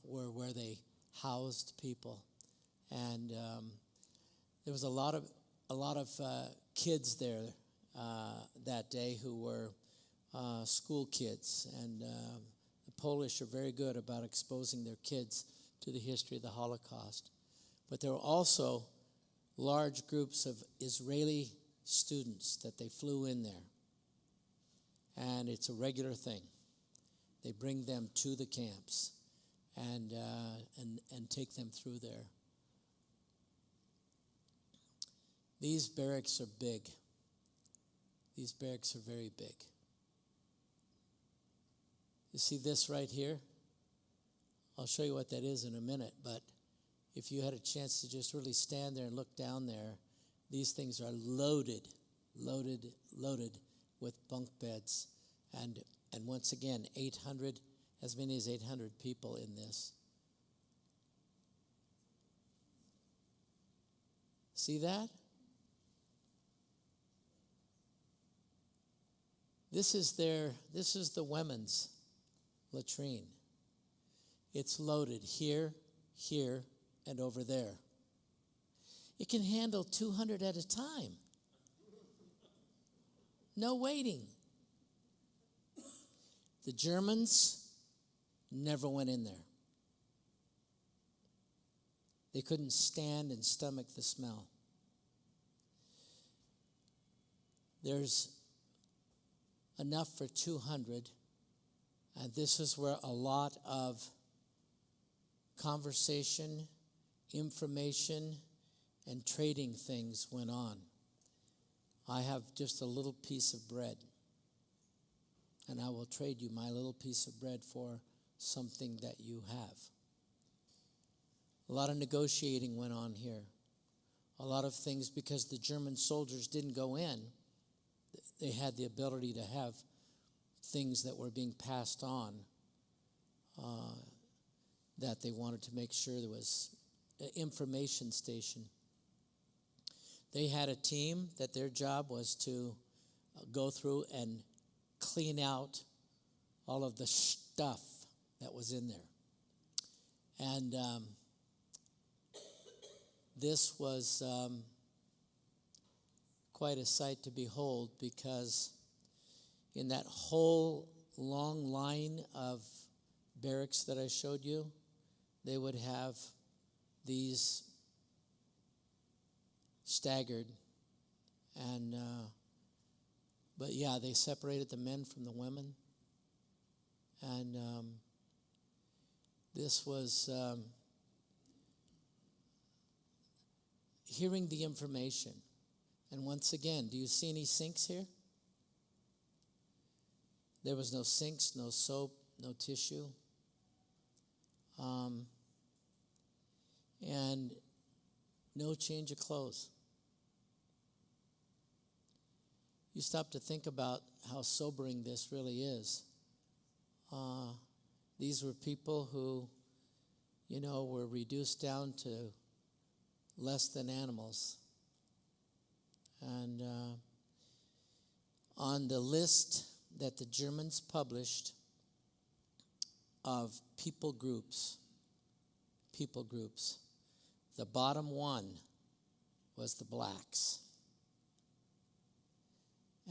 Speaker 1: were where they housed people. And there was a lot a lot of kids there that day who were school kids, and the Polish are very good about exposing their kids to the history of the Holocaust. But there were also large groups of Israeli students that they flew in there, and it's a regular thing. They bring them to the camps and take them through there. These barracks are big. These barracks are very big. You see this right here? I'll show you what that is in a minute, but if you had a chance to just really stand there and look down there, these things are loaded with bunk beds. And once again, as many as 800 people in this. See that? This is the women's latrine. It's loaded here, and over there. It can handle 200 at a time. No waiting. The Germans never went in there. They couldn't stand and stomach the smell. There's enough for 200, and this is where a lot of conversation, information, and trading things went on. I have just a little piece of bread, and I will trade you my little piece of bread for something that you have. A lot of negotiating went on here. A lot of things, because the German soldiers didn't go in, they had the ability to have things that were being passed on that they wanted to make sure there was an information station. They had a team that their job was to go through and clean out all of the stuff that was in there. And this was quite a sight to behold, because in that whole long line of barracks that I showed you, they would have these staggered, and but yeah, they separated the men from the women, and this was hearing the information. And once again, do you see any sinks here? There was no sinks, no soap, no tissue. And no change of clothes. You stop to think about how sobering this really is. These were people who, were reduced down to less than animals. And on the list that the Germans published of people groups, the bottom one was the blacks.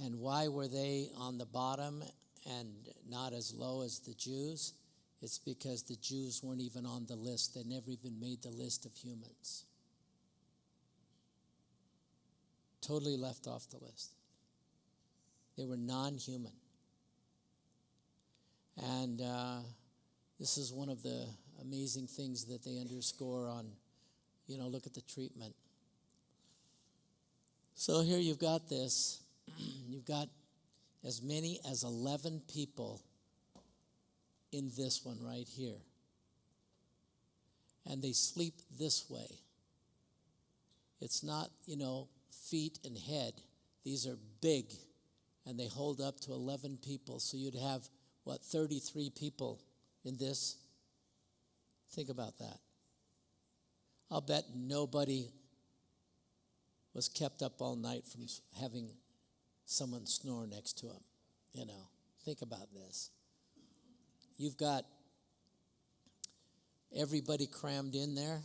Speaker 1: And why were they on the bottom and not as low as the Jews? It's because the Jews weren't even on the list. They never even made the list of humans. Totally left off the list. They were non-human. And this is one of the amazing things that they underscore on, look at the treatment. So here you've got this. You've got as many as 11 people in this one right here. And they sleep this way. It's not, feet and head. These are big, and they hold up to 11 people. So you'd have, 33 people in this? Think about that. I'll bet nobody was kept up all night from having someone snore next to him. Think about this. You've got everybody crammed in there,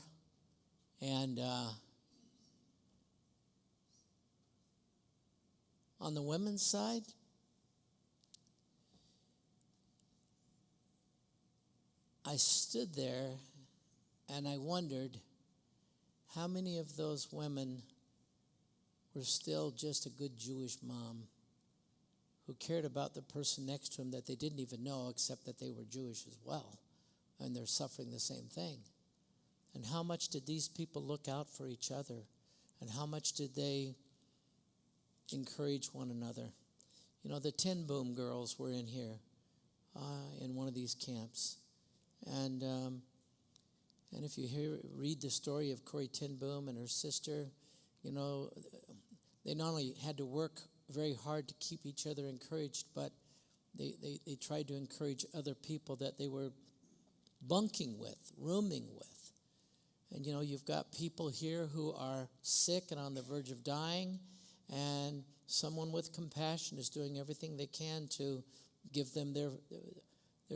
Speaker 1: and on the women's side, I stood there and I wondered how many of those women were still just a good Jewish mom who cared about the person next to him that they didn't even know, except that they were Jewish as well, and they're suffering the same thing. And how much did these people look out for each other? And how much did they encourage one another? You know, the Tin Boom girls were in here in one of these camps. And if you read the story of Corrie Ten Boom and her sister, you know, they not only had to work very hard to keep each other encouraged, but they tried to encourage other people that they were bunking with, rooming with. And, you know, you've got people here who are sick and on the verge of dying, and someone with compassion is doing everything they can to give them their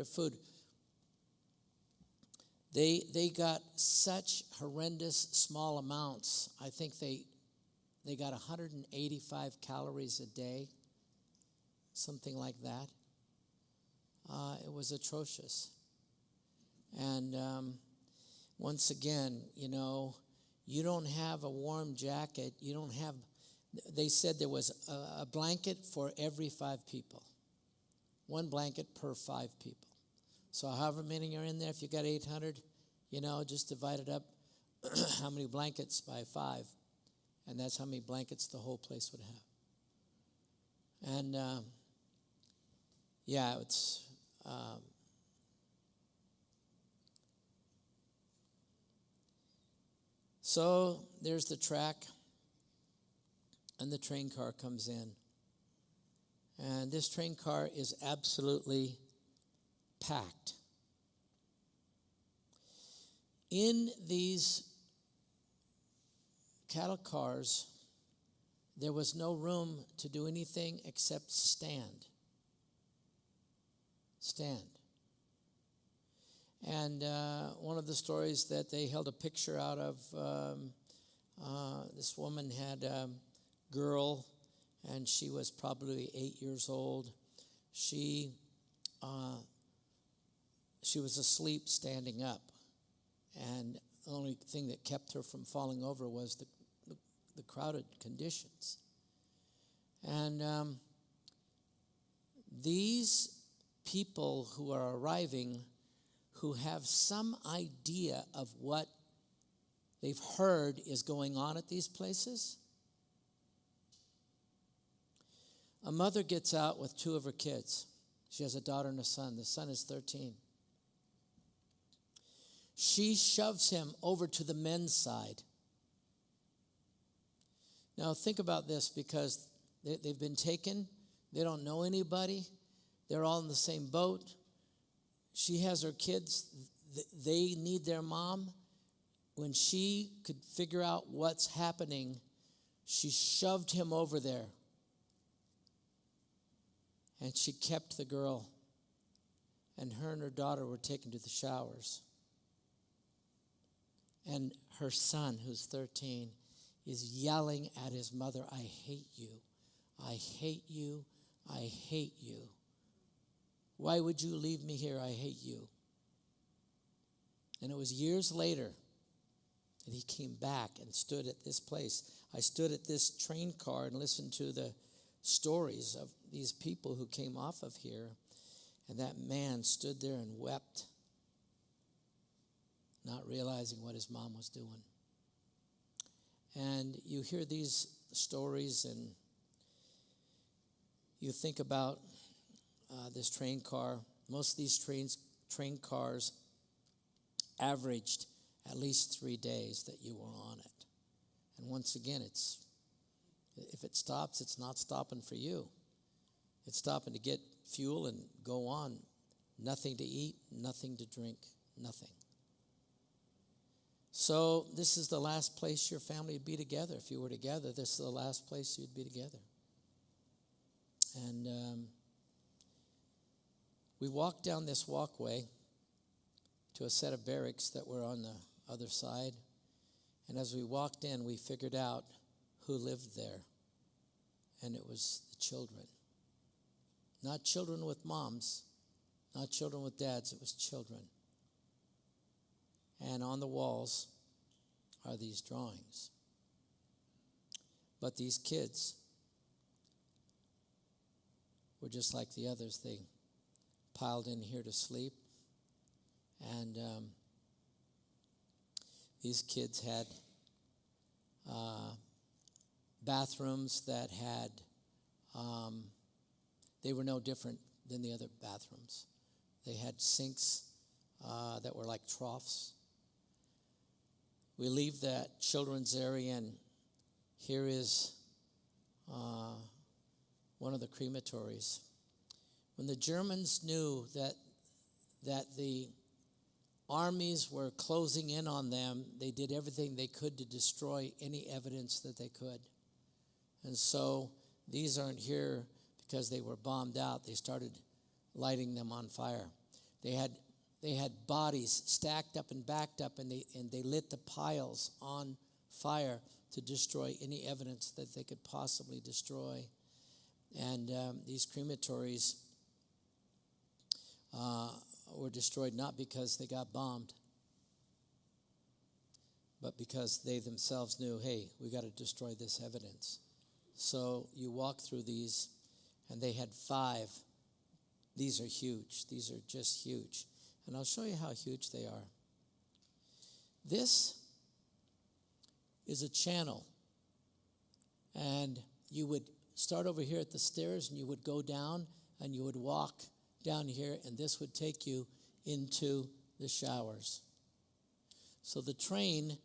Speaker 1: food. They got such horrendous small amounts. I think they got 185 calories a day, something like that. It was atrocious. And once again, you know, you don't have a warm jacket. You don't have, they said there was a blanket for every 5 people. 1 blanket per 5 people. So however many are in there, if you got 800, you know, just divide it up, how many blankets by 5. And that's how many blankets the whole place would have. And, yeah, it's... So there's the track, and the train car comes in. And this train car is absolutely packed. In these cattle cars, there was no room to do anything except stand. Stand. And one of the stories that they held a picture out of, this woman had a girl, and she was probably 8 years old. She was asleep standing up, and the only thing that kept her from falling over was the crowded conditions. And these people who are arriving, who have some idea of what they've heard is going on at these places. A mother gets out with 2 of her kids. She has a daughter and a son. The son is 13. She shoves him over to the men's side. Now think about this, because they've been taken. They don't know anybody. They're all in the same boat. She has her kids. They need their mom. When she could figure out what's happening, she shoved him over there. And she kept the girl. And her and her daughter were taken to the showers. And her son, who's 13, is yelling at his mother, "I hate you. I hate you. I hate you. Why would you leave me here? I hate you." And it was years later that he came back and stood at this place. I stood at this train car and listened to the stories of these people who came off of here. And that man stood there and wept, not realizing what his mom was doing. And you hear these stories and you think about this train car. Most of these train cars averaged at least 3 days that you were on it. And once again, if it stops, it's not stopping for you. It's stopping to get fuel and go on. Nothing to eat, nothing to drink, nothing. So this is the last place your family would be together. If you were together, this is the last place you'd be together. And we walked down this walkway to a set of barracks that were on the other side. And as we walked in, we figured out who lived there. and it was the children. Not children with moms, not children with dads, it was children. And on the walls are these drawings. But these kids were just like the others. They piled in here to sleep. And these kids had bathrooms that had, they were no different than the other bathrooms. They had sinks that were like troughs. We leave that children's area, and here is one of the crematories. When the Germans knew that the armies were closing in on them, they did everything they could to destroy any evidence that they could. And so these aren't here because they were bombed out. They started lighting them on fire. They had bodies stacked up and backed up, and they lit the piles on fire to destroy any evidence that they could possibly destroy. And these crematories were destroyed not because they got bombed, but because they themselves knew, hey, we got to destroy this evidence. So you walk through these, and they had 5. These are huge. These are just huge. And I'll show you how huge they are. This is a channel. And you would start over here at the stairs, and you would go down, and you would walk down here, and this would take you into the showers. So the train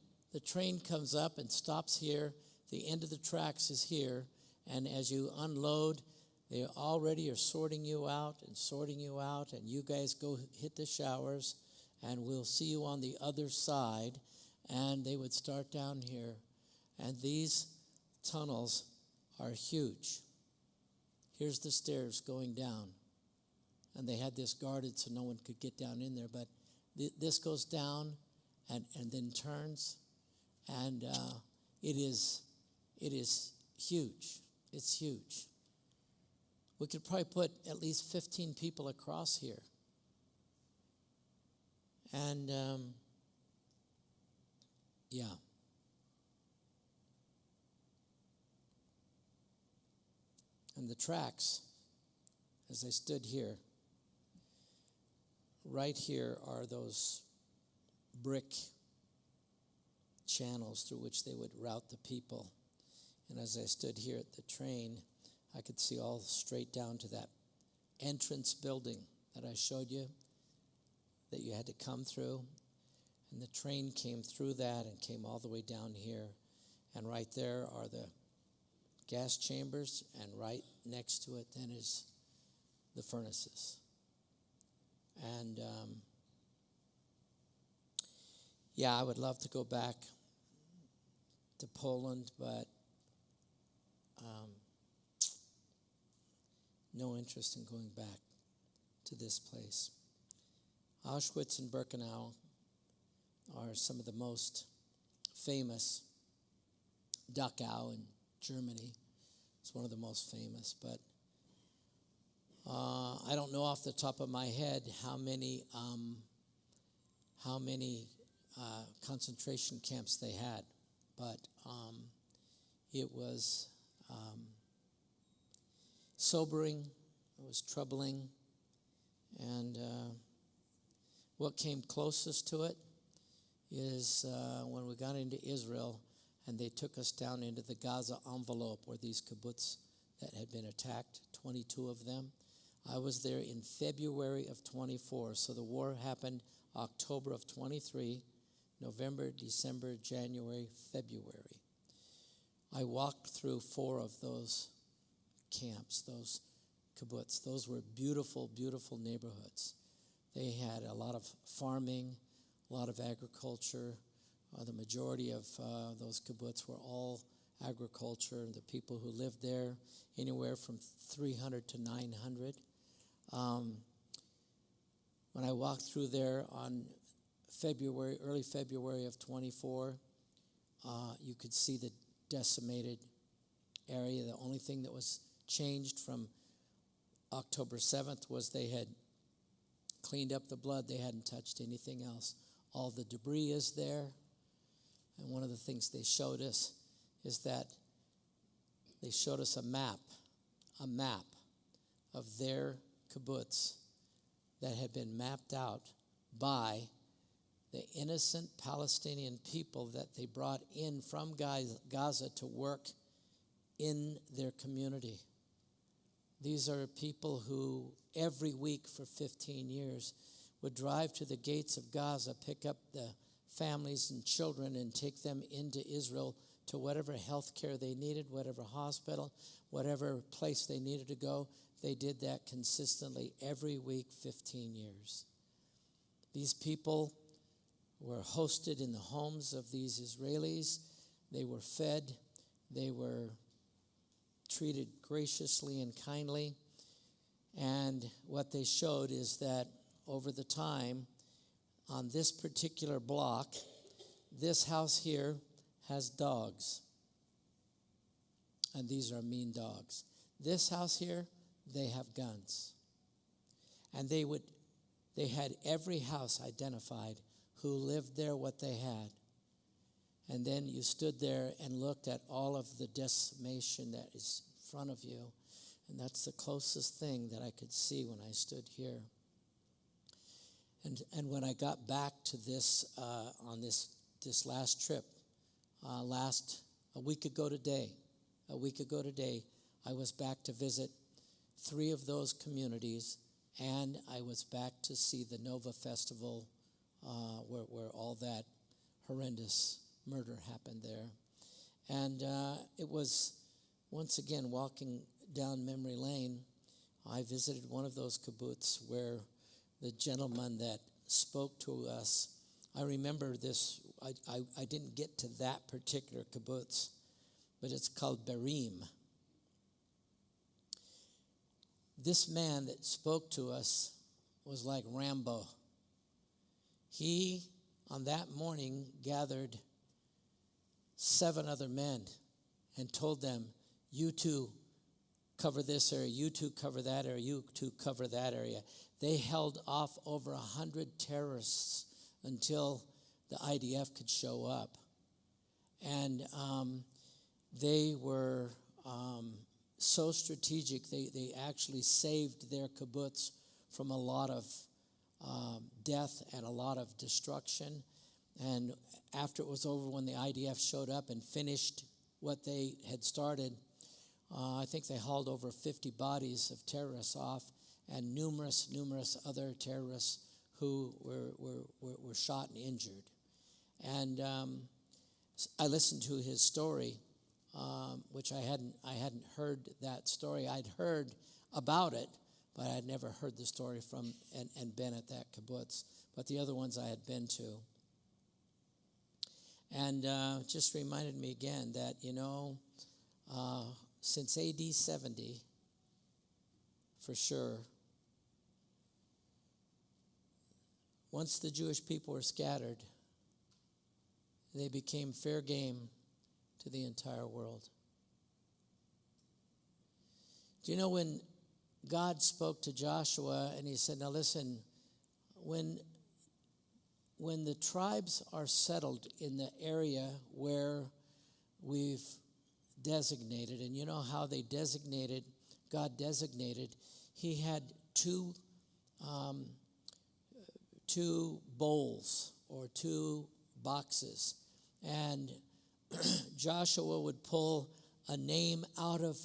Speaker 1: comes up and stops here. The end of the tracks is here. And as you unload, they already are sorting you out, and you guys go hit the showers, and we'll see you on the other side. And they would start down here. And these tunnels are huge. Here's the stairs going down. And they had this guarded so no one could get down in there. But this goes down and then turns. And it is huge. It's huge. We could probably put at least 15 people across here. And, yeah. And the tracks, as I stood here, right here are those brick channels through which they would route the people. And as I stood here at the train, I could see all straight down to that entrance building that I showed you that you had to come through. And the train came through that and came all the way down here. And right there are the gas chambers, and right next to it then is the furnaces. And yeah, I would love to go back to Poland, but no interest in going back to this place. Auschwitz and Birkenau are some of the most famous. Dachau in Germany is one of the most famous, but I don't know off the top of my head how many concentration camps they had, but it was sobering, it was troubling, and what came closest to it is when we got into Israel and they took us down into the Gaza envelope where these kibbutz that had been attacked, 22 of them. I was there in February of 24, so the war happened October of 23, November, December, January, February. I walked through 4 of those camps, those kibbutz. Those were beautiful, beautiful neighborhoods. They had a lot of farming, a lot of agriculture. The majority of those kibbutz were all agriculture. The people who lived there, anywhere from 300 to 900. When I walked through there on early February of 24, you could see the decimated area. The only thing that was changed from October 7th was they had cleaned up the blood. They hadn't touched anything else. All the debris is there. And one of the things they showed us is that they showed us a map of their kibbutz that had been mapped out by the innocent Palestinian people that they brought in from Gaza to work in their community. These are people who every week for 15 years would drive to the gates of Gaza, pick up the families and children and take them into Israel to whatever health care they needed, whatever hospital, whatever place they needed to go. They did that consistently every week, 15 years. These people were hosted in the homes of these Israelis. They were fed. They were treated graciously and kindly. And what they showed is that over the time, on this particular block, this house here has dogs. And these are mean dogs. This house here, they have guns. And they had every house identified, who lived there, what they had. And then you stood there and looked at all of the decimation that is in front of you. And that's the closest thing that I could see when I stood here. And when I got back to this, on this last trip, a week ago today, I was back to visit 3 of those communities, and I was back to see the Nova Festival, where all that horrendous murder happened there. And it was, once again, walking down memory lane, I visited one of those kibbutz where the gentleman that spoke to us, I remember this, I didn't get to that particular kibbutz, but it's called Berim. This man that spoke to us was like Rambo. He, on that morning, gathered 7 other men and told them, you two cover this area, you two cover that area, you two cover that area. They held off over 100 terrorists until the IDF could show up. And they were so strategic, they actually saved their kibbutz from a lot of death and a lot of destruction. And after it was over, when the IDF showed up and finished what they had started, I think they hauled over 50 bodies of terrorists off, and numerous other terrorists who were shot and injured. And I listened to his story, which I hadn't heard that story. I'd heard about it, but I'd never heard the story from and been at that kibbutz. But the other ones I had been to. And just reminded me again that, since AD 70, for sure, once the Jewish people were scattered, they became fair game to the entire world. Do you know when God spoke to Joshua and he said, now listen, when the tribes are settled in the area where we've designated, and you know how they designated, God designated, he had two bowls or 2 boxes, and Joshua would pull a name out of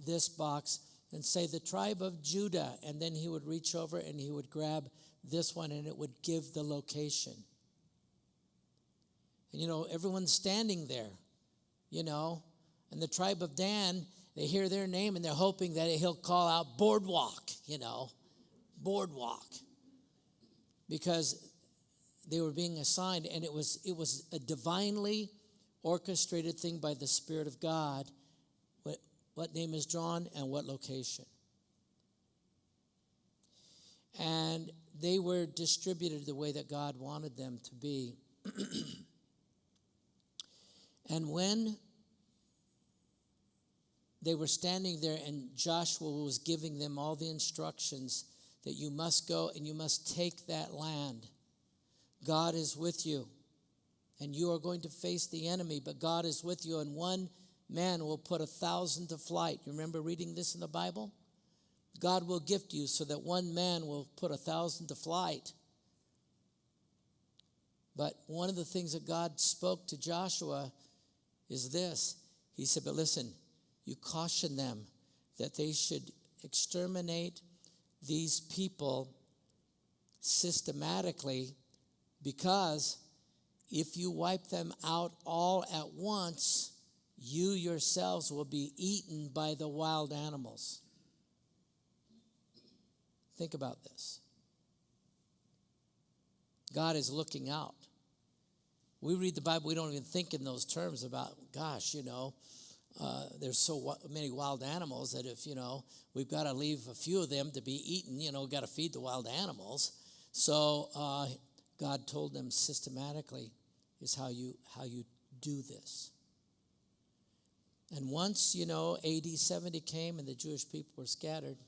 Speaker 1: this box and say the tribe of Judah, and then he would reach over and he would grab this one and it would give the location. And everyone's standing there, and the tribe of Dan, they hear their name and they're hoping that he'll call out boardwalk, boardwalk, because they were being assigned, and it was a divinely orchestrated thing by the Spirit of God, what name is drawn and what location. And they were distributed the way that God wanted them to be. And when they were standing there, and Joshua was giving them all the instructions that you must go and you must take that land. God is with you, and you are going to face the enemy, but God is with you, and one man will put 1,000 to flight. You remember reading this in the Bible? God will gift you so that one man will put 1,000 to flight. But one of the things that God spoke to Joshua is this. He said, but listen, you caution them that they should exterminate these people systematically, because if you wipe them out all at once, you yourselves will be eaten by the wild animals. Think about this. God is looking out. We read the Bible, we don't even think in those terms about, gosh, there's so many wild animals that if, we've got to leave a few of them to be eaten, we've got to feed the wild animals. So God told them systematically is how you do this. And once, AD 70 came and the Jewish people were scattered,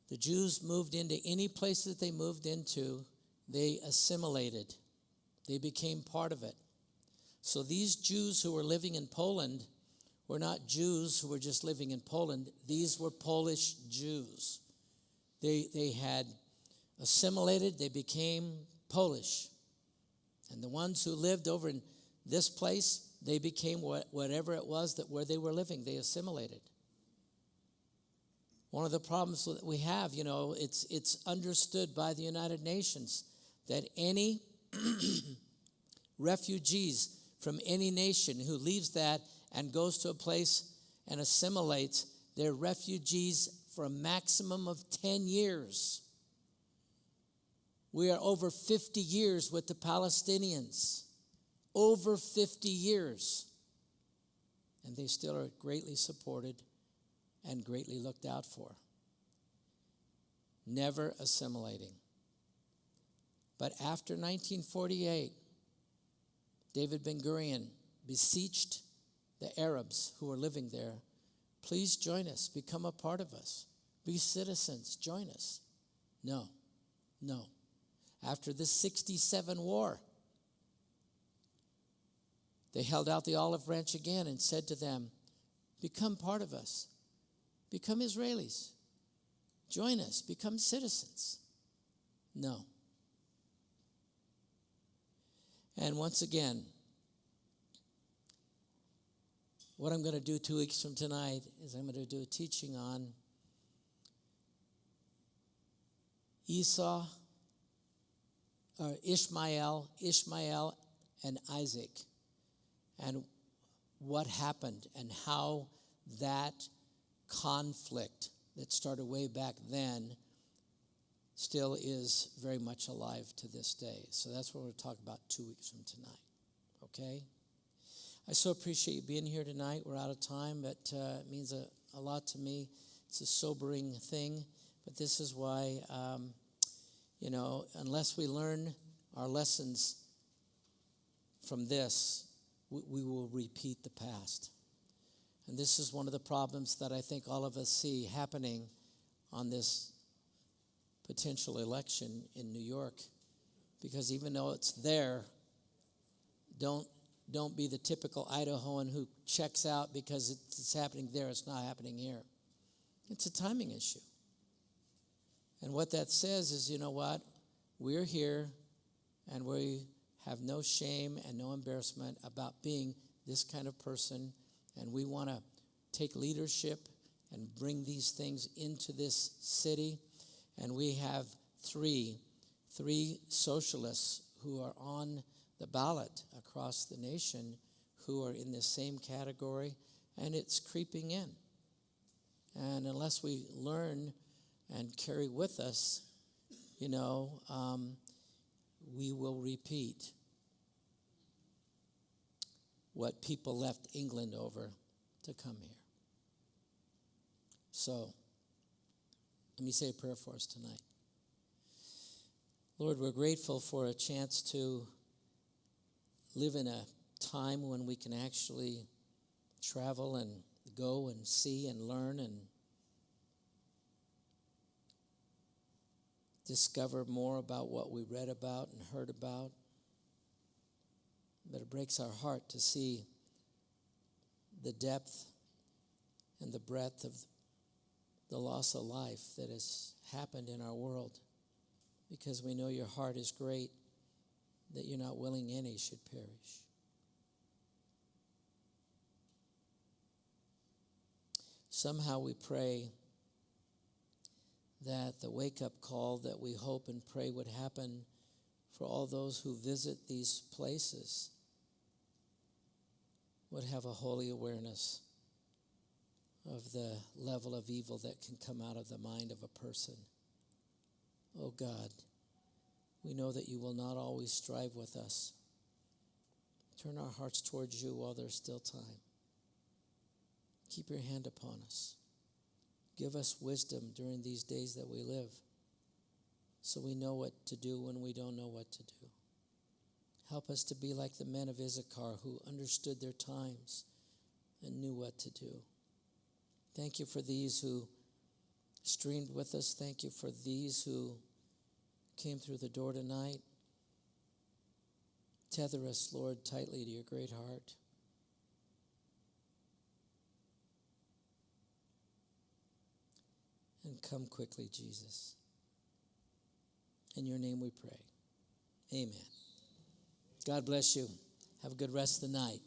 Speaker 1: the Jews moved into any place that they moved into, they assimilated. They became part of it. So these Jews who were living in Poland were not Jews who were just living in Poland. These were Polish Jews. They had assimilated. They became Polish. And the ones who lived over in this place, they became whatever it was that where they were living. They assimilated. One of the problems that we have, it's understood by the United Nations that any refugees from any nation who leaves that and goes to a place and assimilates, they're refugees for a maximum of 10 years. We are over 50 years with the Palestinians. Over 50 years. And they still are greatly supported and greatly looked out for. Never assimilating. But after 1948, David Ben-Gurion beseeched the Arabs who were living there, please join us, become a part of us, be citizens, join us. No. After the 67 war, they held out the olive branch again and said to them, become part of us. Become Israelis. Join us. Become citizens. No. And once again, what I'm going to do 2 weeks from tonight is I'm going to do a teaching on Ishmael, and Isaac, and what happened and how that conflict that started way back then still is very much alive to this day. So that's what we're going to talk about 2 weeks from tonight, okay? I so appreciate you being here tonight. We're out of time, but it means a lot to me. It's a sobering thing, but this is why, unless we learn our lessons from this, we will repeat the past. And this is one of the problems that I think all of us see happening on this potential election in New York. Because even though it's there, don't be the typical Idahoan who checks out because it's happening there, it's not happening here. It's a timing issue. And what that says is, you know what? We're here and we have no shame and no embarrassment about being this kind of person, and we want to take leadership and bring these things into this city. And we have three socialists who are on the ballot across the nation who are in the same category, and it's creeping in. And unless we learn and carry with us, we will repeat what people left England over to come here. So, let me say a prayer for us tonight. Lord, we're grateful for a chance to live in a time when we can actually travel and go and see and learn and discover more about what we read about and heard about. But it breaks our heart to see the depth and the breadth of the loss of life that has happened in our world, because we know your heart is great, that you're not willing any should perish. Somehow we pray that the wake-up call that we hope and pray would happen for all those who visit these places would have a holy awareness of the level of evil that can come out of the mind of a person. Oh God, we know that you will not always strive with us. Turn our hearts towards you while there's still time. Keep your hand upon us. Give us wisdom during these days that we live, so we know what to do when we don't know what to do. Help us to be like the men of Issachar who understood their times and knew what to do. Thank you for these who streamed with us. Thank you for these who came through the door tonight. Tether us, Lord, tightly to your great heart. And come quickly, Jesus. In your name we pray. Amen. God bless you. Have a good rest of the night.